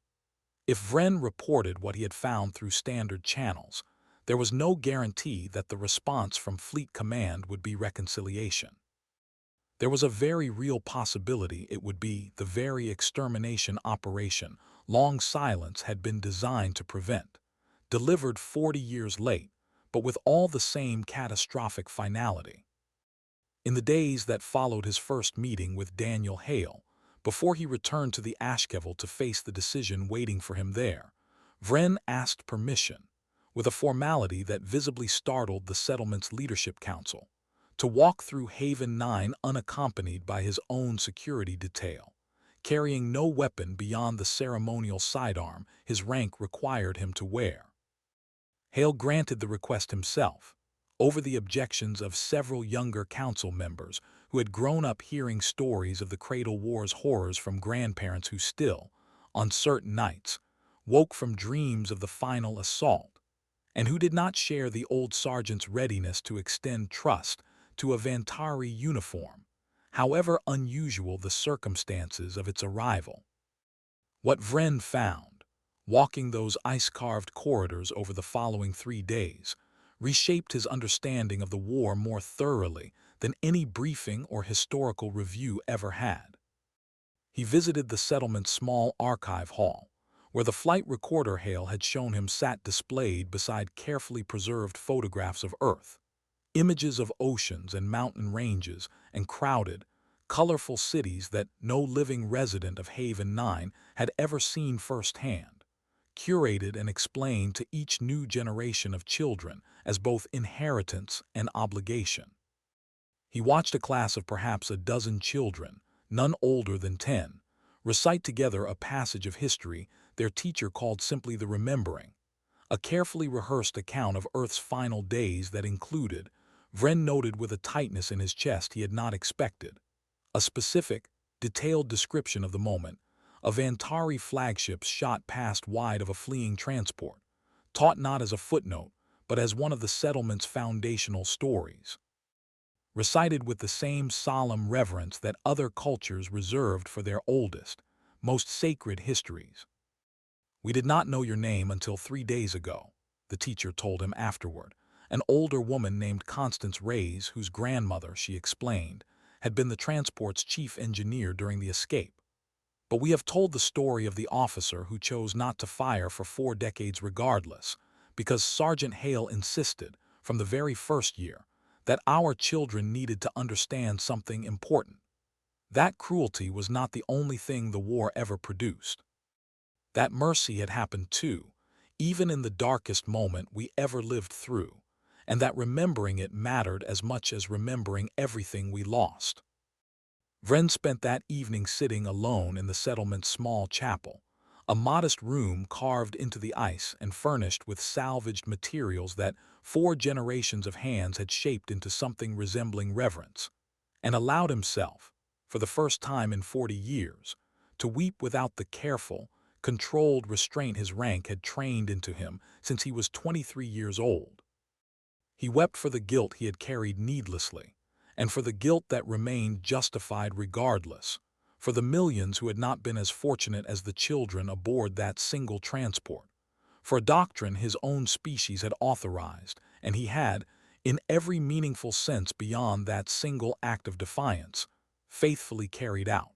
If Vren reported what he had found through standard channels, there was no guarantee that the response from Fleet Command would be reconciliation. There was a very real possibility it would be the very extermination operation long silence had been designed to prevent, delivered 40 years late, but with all the same catastrophic finality. In the days that followed his first meeting with Daniel Hale, before he returned to the Ashkevel to face the decision waiting for him there, Vren asked permission, with a formality that visibly startled the settlement's leadership council, to walk through Haven 9 unaccompanied by his own security detail, carrying no weapon beyond the ceremonial sidearm his rank required him to wear. Hale granted the request himself, over the objections of several younger council members who had grown up hearing stories of the Cradle War's horrors from grandparents who still, on certain nights, woke from dreams of the final assault, and who did not share the old sergeant's readiness to extend trust to a Vantari uniform, however unusual the circumstances of its arrival. What Vren found, walking those ice-carved corridors over the following 3 days, reshaped his understanding of the war more thoroughly than any briefing or historical review ever had. He visited the settlement's small archive hall, where the flight recorder Hale had shown him sat displayed beside carefully preserved photographs of Earth, images of oceans and mountain ranges and crowded, colorful cities that no living resident of Haven 9 had ever seen firsthand, curated and explained to each new generation of children as both inheritance and obligation. He watched a class of perhaps a dozen children, none older than 10, recite together a passage of history their teacher called simply the Remembering, a carefully rehearsed account of Earth's final days that included, Vren noted with a tightness in his chest he had not expected, a specific, detailed description of the moment, of Vantari flagships shot past wide of a fleeing transport, taught not as a footnote, but as one of the settlement's foundational stories, recited with the same solemn reverence that other cultures reserved for their oldest, most sacred histories. "We did not know your name until 3 days ago," the teacher told him afterward, an older woman named Constance Reyes, whose grandmother, she explained, had been the transport's chief engineer during the escape. "But we have told the story of the officer who chose not to fire for 4 decades regardless, because Sergeant Hale insisted, from the very first year, that our children needed to understand something important. That cruelty was not the only thing the war ever produced. That mercy had happened too, even in the darkest moment we ever lived through, and that remembering it mattered as much as remembering everything we lost." Vren spent that evening sitting alone in the settlement's small chapel, a modest room carved into the ice and furnished with salvaged materials that 4 generations of hands had shaped into something resembling reverence, and allowed himself, for the first time in 40 years, to weep without the careful, controlled restraint his rank had trained into him since he was 23 years old. He wept for the guilt he had carried needlessly, and for the guilt that remained justified regardless, for the millions who had not been as fortunate as the children aboard that single transport, for a doctrine his own species had authorized, and he had, in every meaningful sense beyond that single act of defiance, faithfully carried out.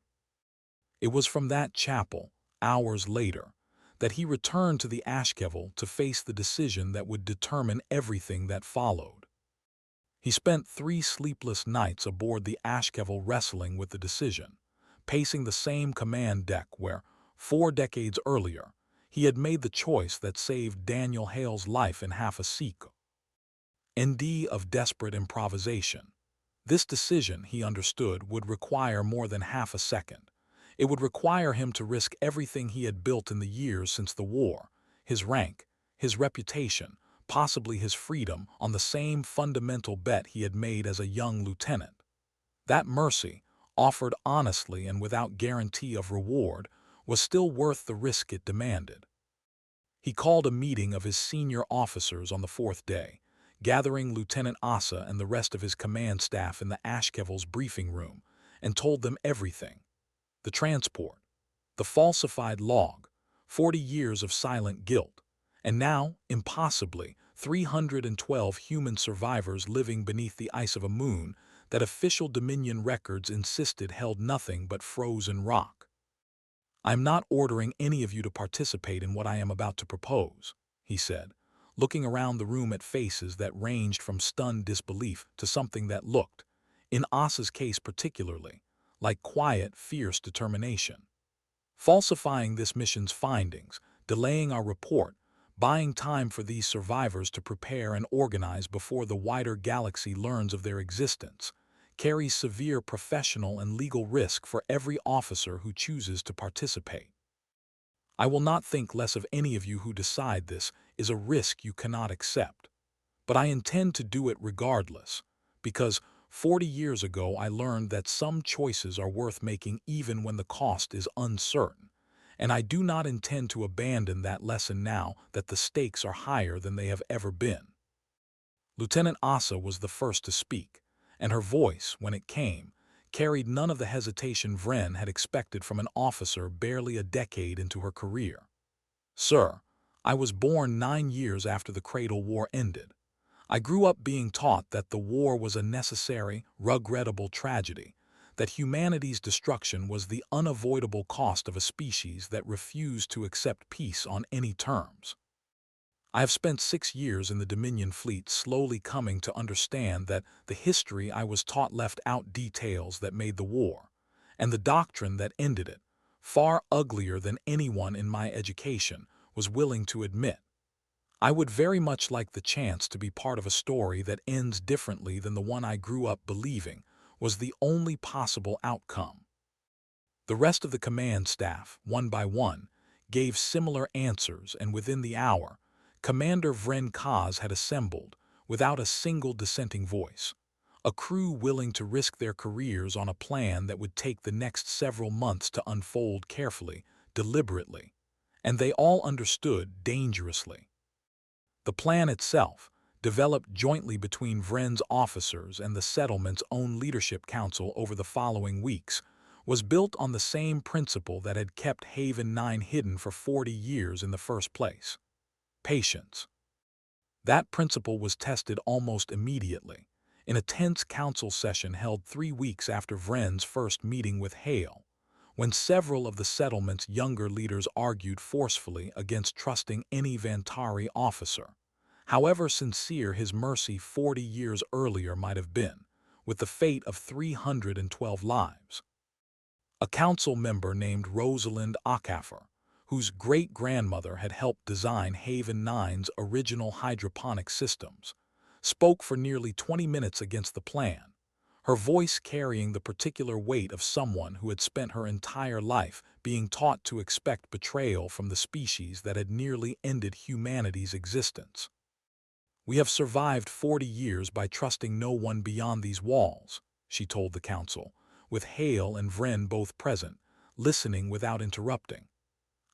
It was from that chapel, hours later, that he returned to the Ashkevel to face the decision that would determine everything that followed. He spent 3 sleepless nights aboard the Ashkevel wrestling with the decision, pacing the same command deck where, 4 decades earlier, he had made the choice that saved Daniel Hale's life in half a sequel. ND of desperate improvisation. This decision, he understood, would require more than half a second. It would require him to risk everything he had built in the years since the war, his rank, his reputation, possibly his freedom, on the same fundamental bet he had made as a young lieutenant. That mercy, offered honestly and without guarantee of reward, was still worth the risk it demanded. He called a meeting of his senior officers on the 4th day, gathering Lieutenant Asa and the rest of his command staff in the Ashkevel's briefing room, and told them everything. The transport, the falsified log, 40 years of silent guilt, and now, impossibly, 312 human survivors living beneath the ice of a moon that official Dominion records insisted held nothing but frozen rock. "I'm not ordering any of you to participate in what I am about to propose," he said, looking around the room at faces that ranged from stunned disbelief to something that looked, in Asa's case particularly, like quiet, fierce determination. Falsifying this mission's findings, delaying our report, buying time for these survivors to prepare and organize before the wider galaxy learns of their existence, carries severe professional and legal risk for every officer who chooses to participate. I will not think less of any of you who decide this is a risk you cannot accept, but I intend to do it regardless, because 40 years ago I learned that some choices are worth making even when the cost is uncertain, and I do not intend to abandon that lesson now that the stakes are higher than they have ever been. Lieutenant Asa was the first to speak, and her voice, when it came, carried none of the hesitation Vren had expected from an officer barely a decade into her career. "Sir, I was born 9 years after the Cradle War ended. I grew up being taught that the war was a necessary, regrettable tragedy, that humanity's destruction was the unavoidable cost of a species that refused to accept peace on any terms. I have spent 6 years in the Dominion fleet slowly coming to understand that the history I was taught left out details that made the war, and the doctrine that ended it, far uglier than anyone in my education was willing to admit. I would very much like the chance to be part of a story that ends differently than the one I grew up believing was the only possible outcome." The rest of the command staff, one by one, gave similar answers, and within the hour, Commander Vren Kaz had assembled, without a single dissenting voice, a crew willing to risk their careers on a plan that would take the next several months to unfold carefully, deliberately, and they all understood dangerously. The plan itself, developed jointly between Vren's officers and the settlement's own leadership council over the following weeks, was built on the same principle that had kept Haven 9 hidden for 40 years in the first place: patience. That principle was tested almost immediately, in a tense council session held 3 weeks after Vren's first meeting with Hale, when several of the settlement's younger leaders argued forcefully against trusting any Vantari officer, however sincere his mercy 40 years earlier might have been, with the fate of 312 lives. A council member named Rosalind Acaffer, whose great-grandmother had helped design Haven 9's original hydroponic systems, spoke for nearly 20 minutes against the plan, her voice carrying the particular weight of someone who had spent her entire life being taught to expect betrayal from the species that had nearly ended humanity's existence. "We have survived 40 years by trusting no one beyond these walls," she told the council, with Hale and Vren both present, listening without interrupting.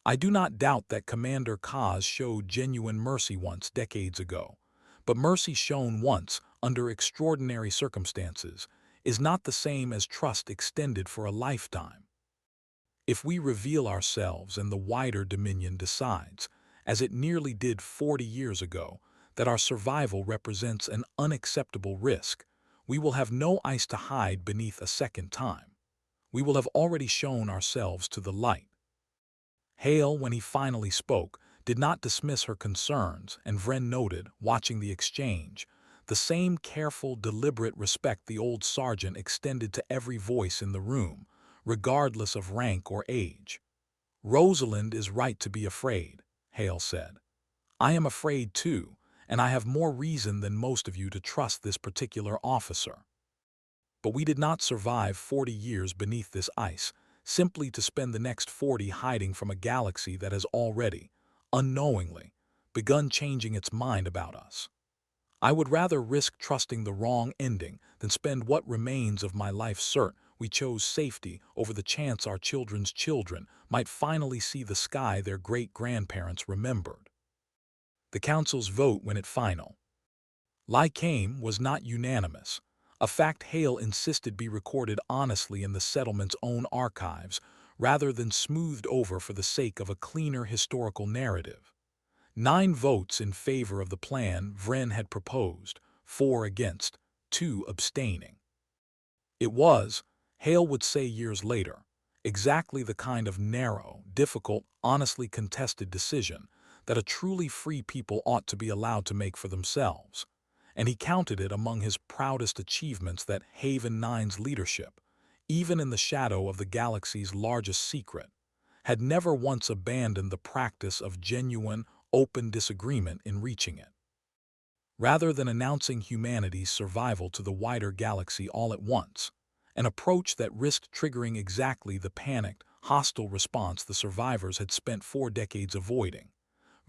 "I do not doubt that Commander Kaz showed genuine mercy once decades ago, but mercy shown once under extraordinary circumstances is not the same as trust extended for a lifetime. If we reveal ourselves and the wider Dominion decides, as it nearly did 40 years ago, that our survival represents an unacceptable risk, we will have no ice to hide beneath a second time. We will have already shown ourselves to the light." Hale, when he finally spoke, did not dismiss her concerns, and Vren noted, watching the exchange, the same careful, deliberate respect the old sergeant extended to every voice in the room, regardless of rank or age. "Rosalind is right to be afraid," Hale said. "I am afraid too, and I have more reason than most of you to trust this particular officer. But we did not survive 40 years beneath this ice, simply to spend the next 40 hiding from a galaxy that has already, unknowingly, begun changing its mind about us. I would rather risk trusting the wrong ending than spend what remains of my life certain we chose safety over the chance our children's children might finally see the sky their great-grandparents remembered." The council's vote when it final came was not unanimous, a fact Hale insisted be recorded honestly in the settlement's own archives rather than smoothed over for the sake of a cleaner historical narrative. 9 votes in favor of the plan Vren had proposed, 4 against, 2 abstaining. It was, Hale would say years later, Exactly the kind of narrow, difficult, honestly contested decision that a truly free people ought to be allowed to make for themselves. And he counted it among his proudest achievements that Haven Nine's leadership, even in the shadow of the galaxy's largest secret, had never once abandoned the practice of genuine, open disagreement in reaching it. Rather than announcing humanity's survival to the wider galaxy all at once, an approach that risked triggering exactly the panicked, hostile response the survivors had spent 4 decades avoiding,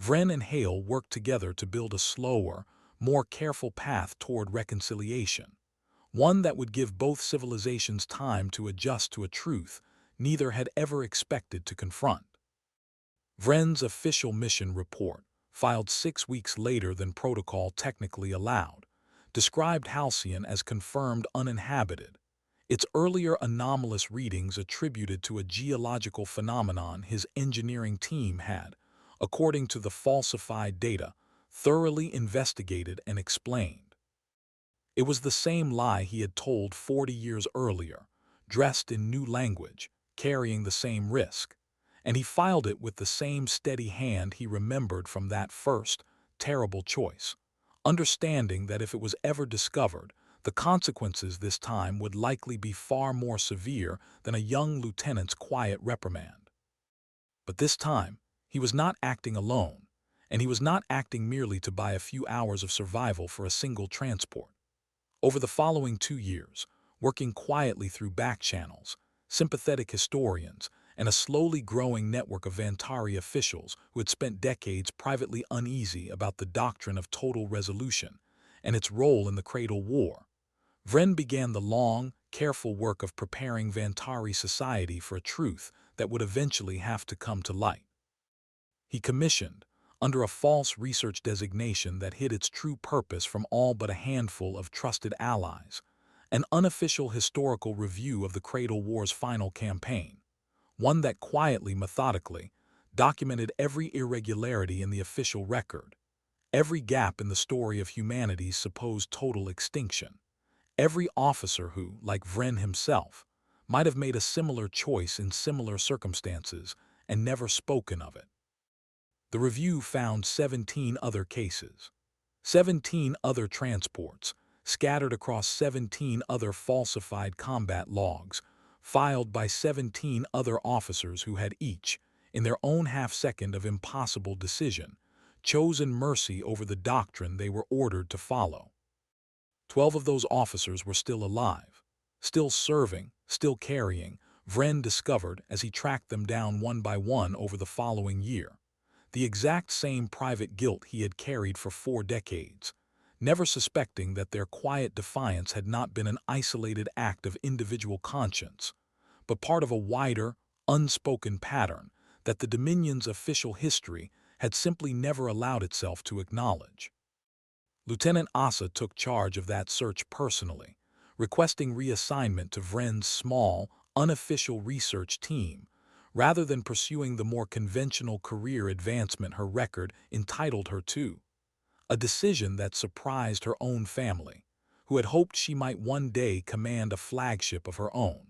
Vren and Hale worked together to build a slower, more careful path toward reconciliation, one that would give both civilizations time to adjust to a truth neither had ever expected to confront. Vren's official mission report, filed 6 weeks later than protocol technically allowed, described Halcyon as confirmed uninhabited, its earlier anomalous readings attributed to a geological phenomenon his engineering team had, according to the falsified data, thoroughly investigated and explained. It was the same lie he had told 40 years earlier, dressed in new language, carrying the same risk, and he filed it with the same steady hand he remembered from that first, terrible choice, understanding that if it was ever discovered, the consequences this time would likely be far more severe than a young lieutenant's quiet reprimand. But this time, he was not acting alone, and he was not acting merely to buy a few hours of survival for a single transport. Over the following 2 years, working quietly through back channels, sympathetic historians, and a slowly growing network of Vantari officials who had spent decades privately uneasy about the doctrine of total resolution and its role in the Cradle War, Vren began the long, careful work of preparing Vantari society for a truth that would eventually have to come to light. He commissioned, under a false research designation that hid its true purpose from all but a handful of trusted allies, an unofficial historical review of the Cradle War's final campaign, one that quietly, methodically, documented every irregularity in the official record, every gap in the story of humanity's supposed total extinction, every officer who, like Vren himself, might have made a similar choice in similar circumstances and never spoken of it. The review found 17 other cases, 17 other transports, scattered across 17 other falsified combat logs, filed by 17 other officers who had each, in their own half-second of impossible decision, chosen mercy over the doctrine they were ordered to follow. 12 of those officers were still alive, still serving, still carrying, Vren discovered as he tracked them down one by one over the following year, the exact same private guilt he had carried for 4 decades, never suspecting that their quiet defiance had not been an isolated act of individual conscience, but part of a wider, unspoken pattern that the Dominion's official history had simply never allowed itself to acknowledge. Lieutenant Asa took charge of that search personally, requesting reassignment to Vren's small, unofficial research team, rather than pursuing the more conventional career advancement her record entitled her to, a decision that surprised her own family, who had hoped she might one day command a flagship of her own.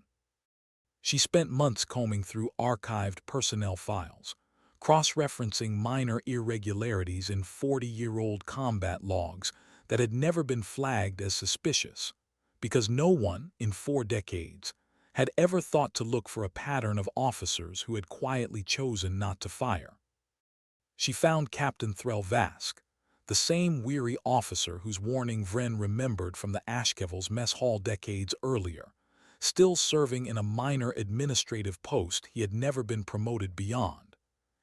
She spent months combing through archived personnel files, cross-referencing minor irregularities in 40-year-old combat logs that had never been flagged as suspicious, because no one, in 4 decades, had ever thought to look for a pattern of officers who had quietly chosen not to fire. She found Captain Threl Vask, the same weary officer whose warning Vren remembered from the Ashkevil's mess hall decades earlier, still serving in a minor administrative post he had never been promoted beyond,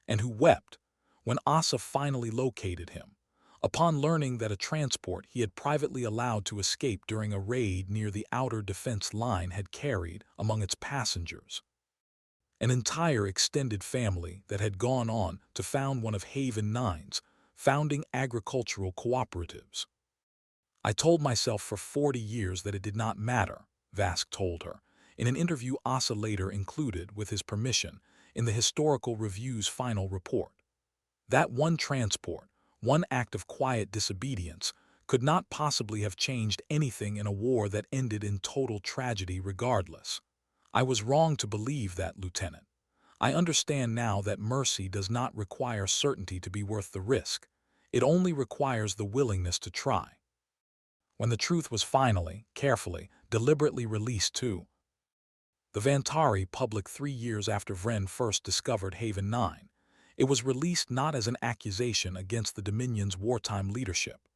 and who wept when Asa finally located him, upon learning that a transport he had privately allowed to escape during a raid near the outer defense line had carried, among its passengers, an entire extended family that had gone on to found one of Haven Nine's founding agricultural cooperatives. I told myself for 40 years that it did not matter, Vask told her, in an interview Asa later included, with his permission, in the Historical Review's final report. That one transport, one act of quiet disobedience, could not possibly have changed anything in a war that ended in total tragedy regardless. I was wrong to believe that, Lieutenant. I understand now that mercy does not require certainty to be worth the risk. It only requires the willingness to try. When the truth was finally, carefully, deliberately released to the Vantari public 3 years after Vren first discovered Haven 9, it was released not as an accusation against the Dominion's wartime leadership,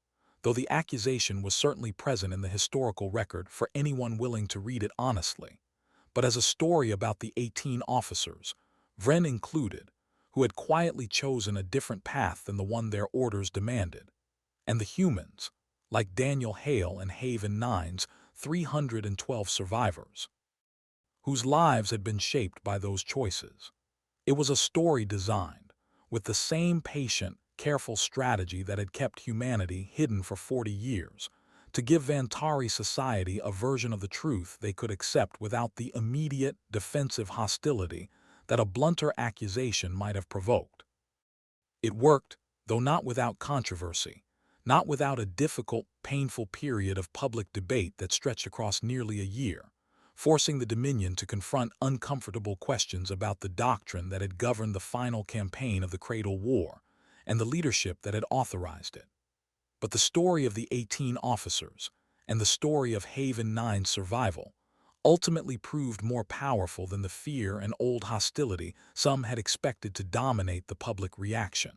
though the accusation was certainly present in the historical record for anyone willing to read it honestly, but as a story about the 18 officers, Vren included, who had quietly chosen a different path than the one their orders demanded, and the humans, like Daniel Hale and Haven 9's 312 survivors, whose lives had been shaped by those choices. It was a story designed with the same patient, careful strategy that had kept humanity hidden for 40 years, to give Vantari society a version of the truth they could accept without the immediate, defensive hostility that a blunter accusation might have provoked. It worked, though not without controversy, not without a difficult, painful period of public debate that stretched across nearly a year, forcing the Dominion to confront uncomfortable questions about the doctrine that had governed the final campaign of the Cradle War and the leadership that had authorized it. But the story of the 18 officers and the story of Haven 9's survival ultimately proved more powerful than the fear and old hostility some had expected to dominate the public reaction.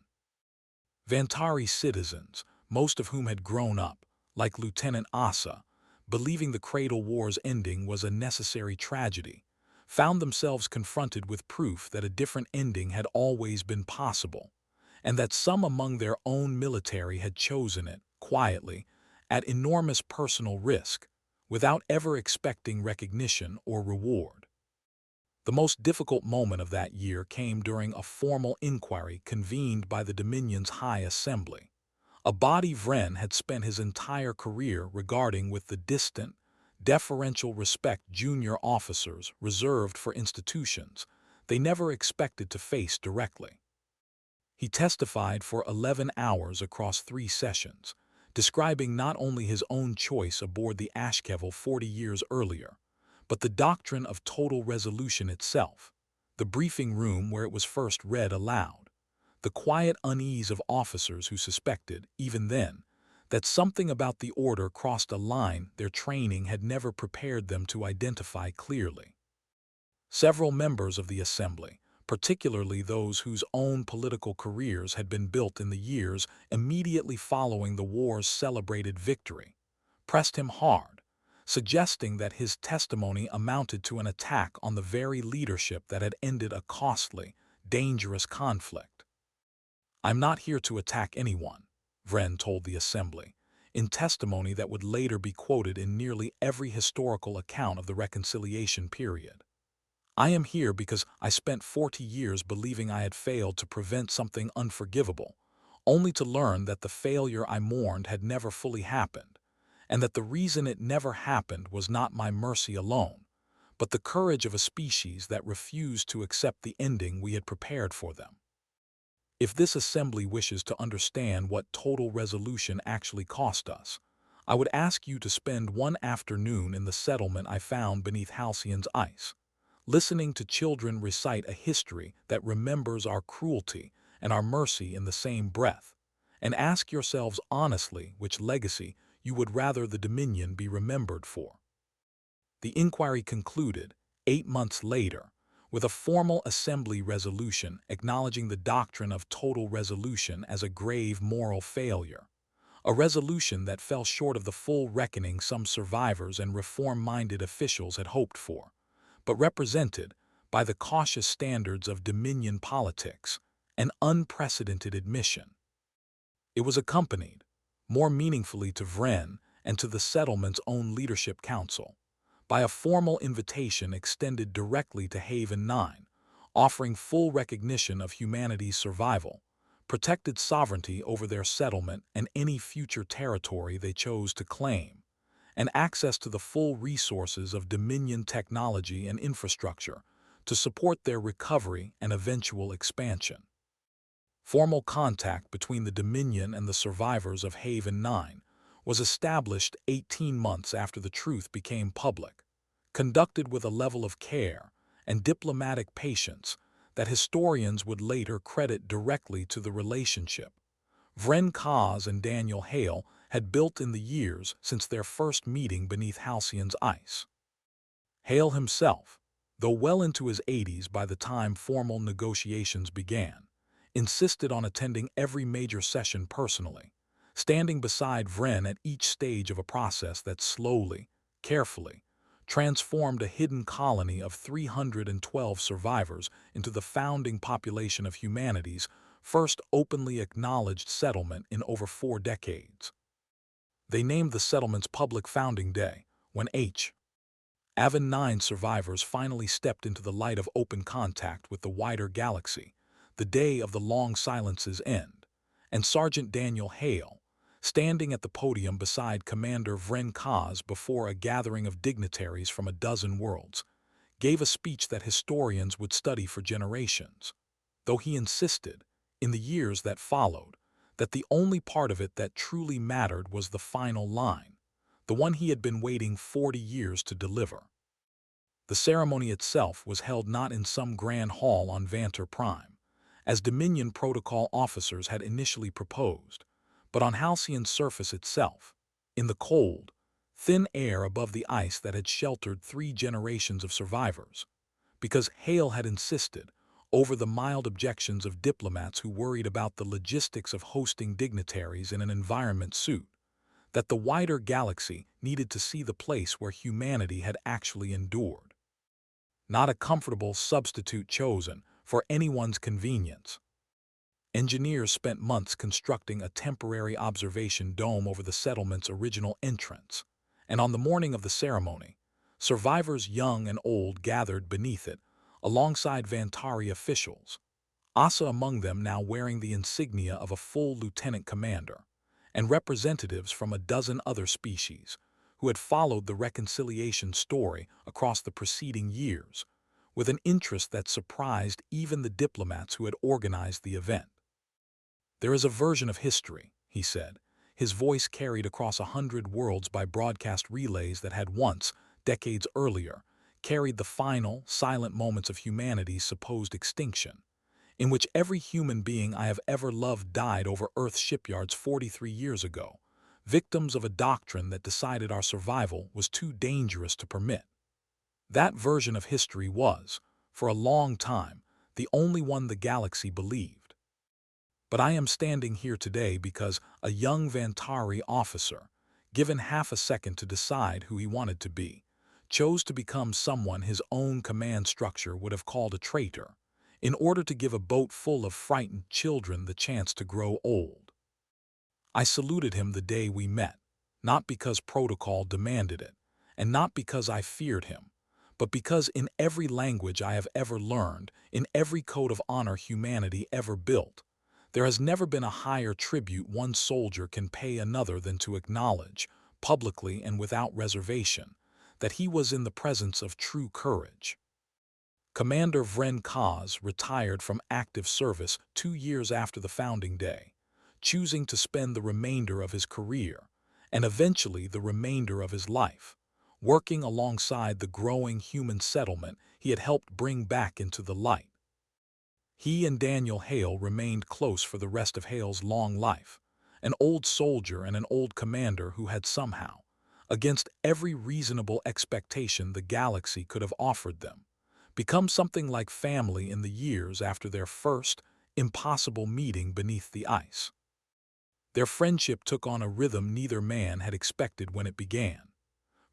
Vantari citizens, most of whom had grown up, like Lieutenant Asa, believing the Cradle War's ending was a necessary tragedy, found themselves confronted with proof that a different ending had always been possible, and that some among their own military had chosen it, quietly, at enormous personal risk, without ever expecting recognition or reward. The most difficult moment of that year came during a formal inquiry convened by the Dominion's High Assembly, a body Vren had spent his entire career regarding with the distant, deferential respect junior officers reserved for institutions they never expected to face directly. He testified for 11 hours across 3 sessions, describing not only his own choice aboard the Ashkevel 40 years earlier, but the doctrine of total resolution itself, the briefing room where it was first read aloud, the quiet unease of officers who suspected, even then, that something about the order crossed a line their training had never prepared them to identify clearly. Several members of the Assembly, particularly those whose own political careers had been built in the years immediately following the war's celebrated victory, pressed him hard, suggesting that his testimony amounted to an attack on the very leadership that had ended a costly, dangerous conflict. "I'm not here to attack anyone," Vren told the Assembly, in testimony that would later be quoted in nearly every historical account of the reconciliation period. "I am here because I spent 40 years believing I had failed to prevent something unforgivable, only to learn that the failure I mourned had never fully happened, and that the reason it never happened was not my mercy alone, but the courage of a species that refused to accept the ending we had prepared for them." If this assembly wishes to understand what total resolution actually cost us, I would ask you to spend one afternoon in the settlement I found beneath Halcyon's ice, listening to children recite a history that remembers our cruelty and our mercy in the same breath, and ask yourselves honestly which legacy you would rather the Dominion be remembered for. The inquiry concluded, 8 months later, with a formal assembly resolution acknowledging the doctrine of total resolution as a grave moral failure, a resolution that fell short of the full reckoning some survivors and reform-minded officials had hoped for, but represented, by the cautious standards of Dominion politics, an unprecedented admission. It was accompanied, more meaningfully to Vren and to the settlement's own leadership council, by a formal invitation extended directly to Haven 9, offering full recognition of humanity's survival, protected sovereignty over their settlement and any future territory they chose to claim, and access to the full resources of Dominion technology and infrastructure to support their recovery and eventual expansion. Formal contact between the Dominion and the survivors of Haven 9 was established 18 months after the truth became public, conducted with a level of care and diplomatic patience that historians would later credit directly to the relationship Vren Kaz and Daniel Hale had built in the years since their first meeting beneath Halcyon's ice. Hale himself, though well into his 80s by the time formal negotiations began, insisted on attending every major session personally, standing beside Vren at each stage of a process that slowly, carefully, transformed a hidden colony of 312 survivors into the founding population of humanity's first openly acknowledged settlement in over 4 decades. They named the settlement's public founding day, when HFY 9 survivors finally stepped into the light of open contact with the wider galaxy, the day of the long silence's end, and Sergeant Daniel Hale, standing at the podium beside Commander Vren Kaz before a gathering of dignitaries from a dozen worlds, gave a speech that historians would study for generations, though he insisted, in the years that followed, that the only part of it that truly mattered was the final line, the one he had been waiting 40 years to deliver. The ceremony itself was held not in some grand hall on Vanter Prime, as Dominion Protocol officers had initially proposed, but on Halcyon's surface itself, in the cold, thin air above the ice that had sheltered 3 generations of survivors, because Hale had insisted, over the mild objections of diplomats who worried about the logistics of hosting dignitaries in an environment suit, that the wider galaxy needed to see the place where humanity had actually endured. Not a comfortable substitute chosen for anyone's convenience. Engineers spent months constructing a temporary observation dome over the settlement's original entrance, and on the morning of the ceremony, survivors young and old gathered beneath it, alongside Vantari officials, Asa among them now wearing the insignia of a full lieutenant commander, and representatives from a dozen other species who had followed the reconciliation story across the preceding years, with an interest that surprised even the diplomats who had organized the event. "There is a version of history," he said, his voice carried across 100 worlds by broadcast relays that had once, decades earlier, carried the final, silent moments of humanity's supposed extinction, in which every human being I have ever loved died over Earth's shipyards 43 years ago, victims of a doctrine that decided our survival was too dangerous to permit. That version of history was, for a long time, the only one the galaxy believed. But I am standing here today because a young Vantari officer, given half a second to decide who he wanted to be, chose to become someone his own command structure would have called a traitor, in order to give a boat full of frightened children the chance to grow old. I saluted him the day we met, not because protocol demanded it, and not because I feared him, but because in every language I have ever learned, in every code of honor humanity ever built, there has never been a higher tribute one soldier can pay another than to acknowledge, publicly and without reservation, that he was in the presence of true courage. Commander Vren Kaz retired from active service 2 years after the founding day, choosing to spend the remainder of his career, and eventually the remainder of his life, working alongside the growing human settlement he had helped bring back into the light. He and Daniel Hale remained close for the rest of Hale's long life, an old soldier and an old commander who had somehow, against every reasonable expectation the galaxy could have offered them, become something like family in the years after their first, impossible meeting beneath the ice. Their friendship took on a rhythm neither man had expected when it began.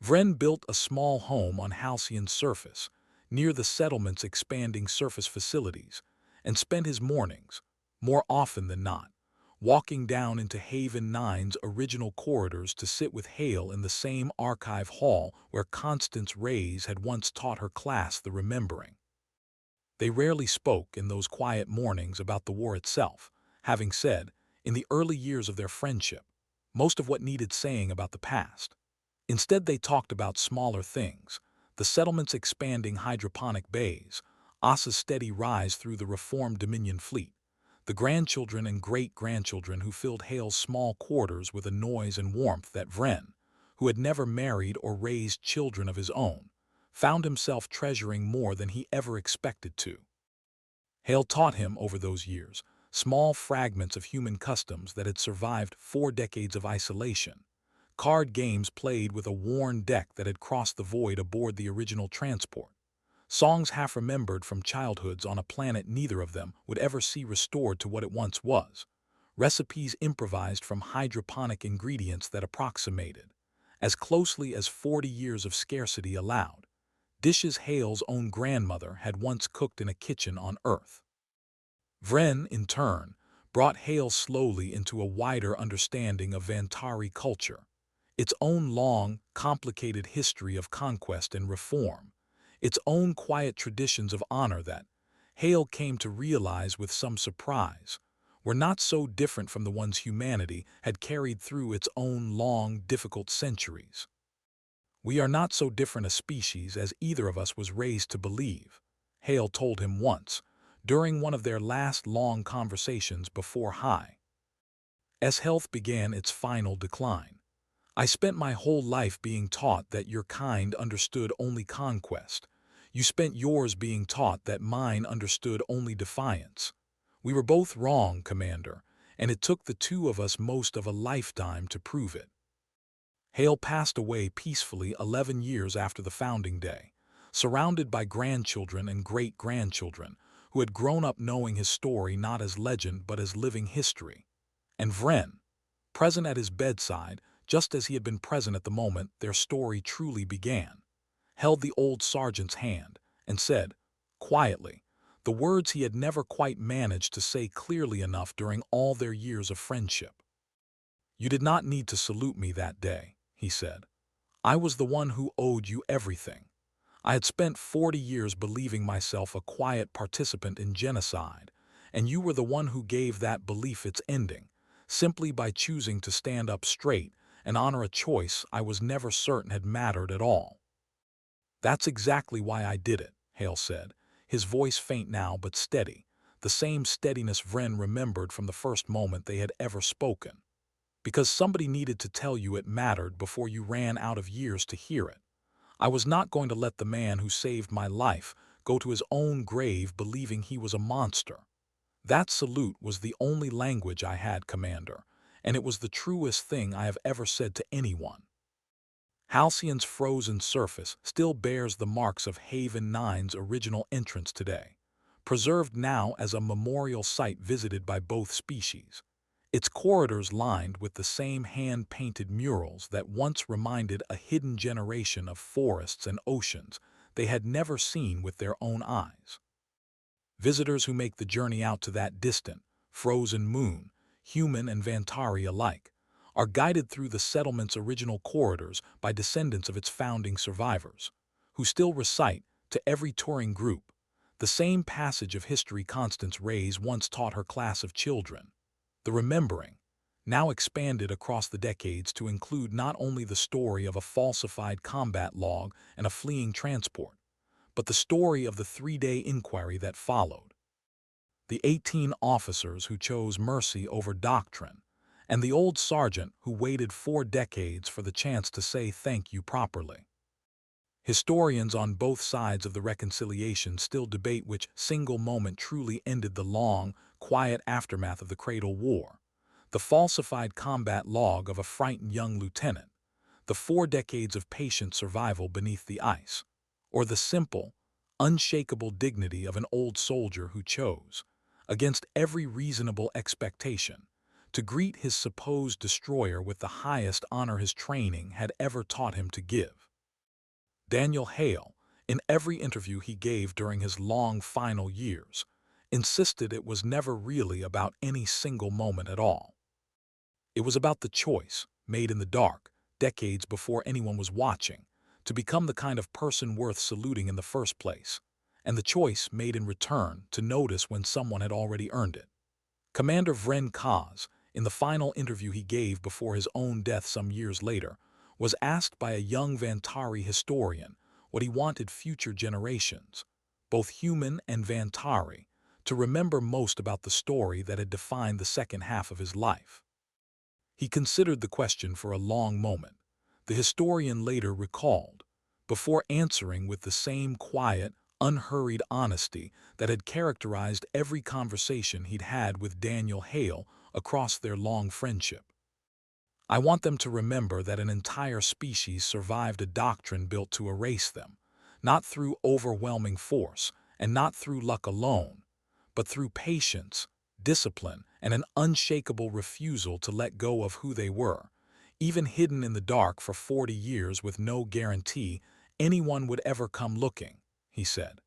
Vren built a small home on Halcyon's surface, near the settlement's expanding surface facilities, and spent his mornings, more often than not, walking down into Haven 9's original corridors to sit with Hale in the same archive hall where Constance Reyes had once taught her class the remembering. They rarely spoke in those quiet mornings about the war itself, having said, in the early years of their friendship, most of what needed saying about the past. Instead they talked about smaller things, the settlement's expanding hydroponic bays, Asa's steady rise through the reformed Dominion fleet, the grandchildren and great-grandchildren who filled Hale's small quarters with a noise and warmth that Vren, who had never married or raised children of his own, found himself treasuring more than he ever expected to. Hale taught him over those years small fragments of human customs that had survived 4 decades of isolation, card games played with a worn deck that had crossed the void aboard the original transport, songs half-remembered from childhoods on a planet neither of them would ever see restored to what it once was, recipes improvised from hydroponic ingredients that approximated, as closely as 40 years of scarcity allowed, dishes Hale's own grandmother had once cooked in a kitchen on Earth. Vren, in turn, brought Hale slowly into a wider understanding of Vantari culture, its own long, complicated history of conquest and reform, its own quiet traditions of honor that, Hale came to realize with some surprise, were not so different from the ones humanity had carried through its own long, difficult centuries. "We are not so different a species as either of us was raised to believe," Hale told him once, during one of their last long conversations before Hi's health began its final decline. "I spent my whole life being taught that your kind understood only conquest. You spent yours being taught that mine understood only defiance. We were both wrong, Commander, and it took the two of us most of a lifetime to prove it." Hale passed away peacefully 11 years after the founding day, surrounded by grandchildren and great-grandchildren who had grown up knowing his story not as legend but as living history. And Vren, present at his bedside, just as he had been present at the moment their story truly began, held the old sergeant's hand and said, quietly, the words he had never quite managed to say clearly enough during all their years of friendship. "You did not need to salute me that day," he said. "I was the one who owed you everything. I had spent 40 years believing myself a quiet participant in genocide, and you were the one who gave that belief its ending, simply by choosing to stand up straight and honor a choice I was never certain had mattered at all." "That's exactly why I did it," Hale said, his voice faint now but steady, the same steadiness Vren remembered from the first moment they had ever spoken. "Because somebody needed to tell you it mattered before you ran out of years to hear it. I was not going to let the man who saved my life go to his own grave believing he was a monster. That salute was the only language I had, Commander, and it was the truest thing I have ever said to anyone." Halcyon's frozen surface still bears the marks of Haven 9's original entrance today, preserved now as a memorial site visited by both species, its corridors lined with the same hand-painted murals that once reminded a hidden generation of forests and oceans they had never seen with their own eyes. Visitors who make the journey out to that distant, frozen moon, human and Vantari alike, are guided through the settlement's original corridors by descendants of its founding survivors, who still recite, to every touring group, the same passage of history Constance Reyes once taught her class of children, the remembering, now expanded across the decades to include not only the story of a falsified combat log and a fleeing transport, but the story of the 3-day inquiry that followed, the 18 officers who chose mercy over doctrine, and the old sergeant who waited 4 decades for the chance to say thank you properly. Historians on both sides of the reconciliation still debate which single moment truly ended the long, quiet aftermath of the Cradle War, the falsified combat log of a frightened young lieutenant, the 4 decades of patient survival beneath the ice, or the simple, unshakable dignity of an old soldier who chose, against every reasonable expectation, to greet his supposed destroyer with the highest honor his training had ever taught him to give. Daniel Hale, in every interview he gave during his long final years, insisted it was never really about any single moment at all. It was about the choice, made in the dark, decades before anyone was watching, to become the kind of person worth saluting in the first place, and the choice made in return to notice when someone had already earned it. Commander Vren Kaz, in the final interview he gave before his own death some years later, was asked by a young Vantari historian what he wanted future generations, both human and Vantari, to remember most about the story that had defined the second half of his life. He considered the question for a long moment. The historian later recalled, before answering with the same quiet, unhurried honesty that had characterized every conversation he'd had with Daniel Hale across their long friendship. I want them to remember that an entire species survived a doctrine built to erase them, not through overwhelming force and not through luck alone, but through patience, discipline, and an unshakable refusal to let go of who they were, even hidden in the dark for 40 years with no guarantee anyone would ever come looking, he said.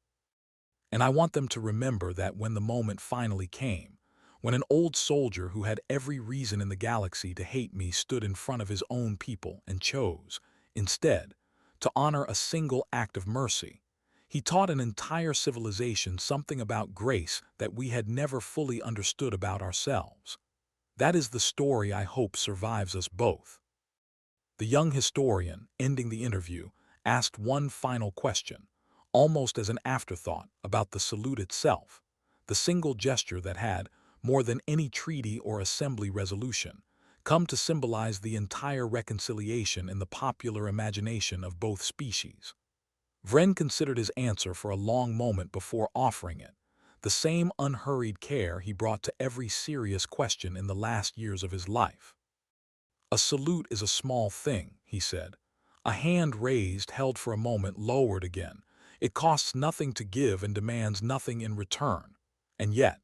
And I want them to remember that when the moment finally came, when an old soldier who had every reason in the galaxy to hate me stood in front of his own people and chose, instead, to honor a single act of mercy, he taught an entire civilization something about grace that we had never fully understood about ourselves. That is the story I hope survives us both. The young historian, ending the interview, asked one final question, almost as an afterthought, about the salute itself, the single gesture that had, more than any treaty or assembly resolution, come to symbolize the entire reconciliation in the popular imagination of both species. Vren considered his answer for a long moment before offering it, the same unhurried care he brought to every serious question in the last years of his life. A salute is a small thing, he said. A hand raised, held for a moment, lowered again. It costs nothing to give and demands nothing in return. And yet,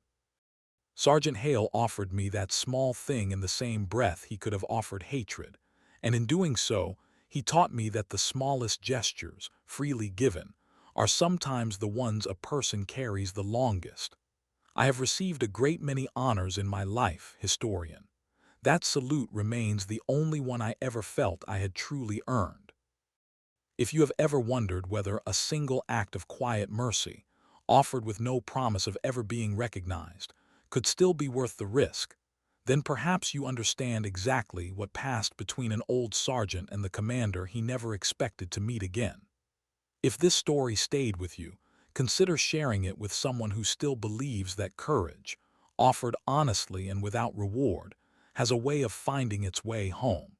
Sergeant Hale offered me that small thing in the same breath he could have offered hatred, and in doing so, he taught me that the smallest gestures, freely given, are sometimes the ones a person carries the longest. I have received a great many honors in my life, historian. That salute remains the only one I ever felt I had truly earned. If you have ever wondered whether a single act of quiet mercy, offered with no promise of ever being recognized, could still be worth the risk, then perhaps you understand exactly what passed between an old sergeant and the commander he never expected to meet again. If this story stayed with you, consider sharing it with someone who still believes that courage, offered honestly and without reward, has a way of finding its way home.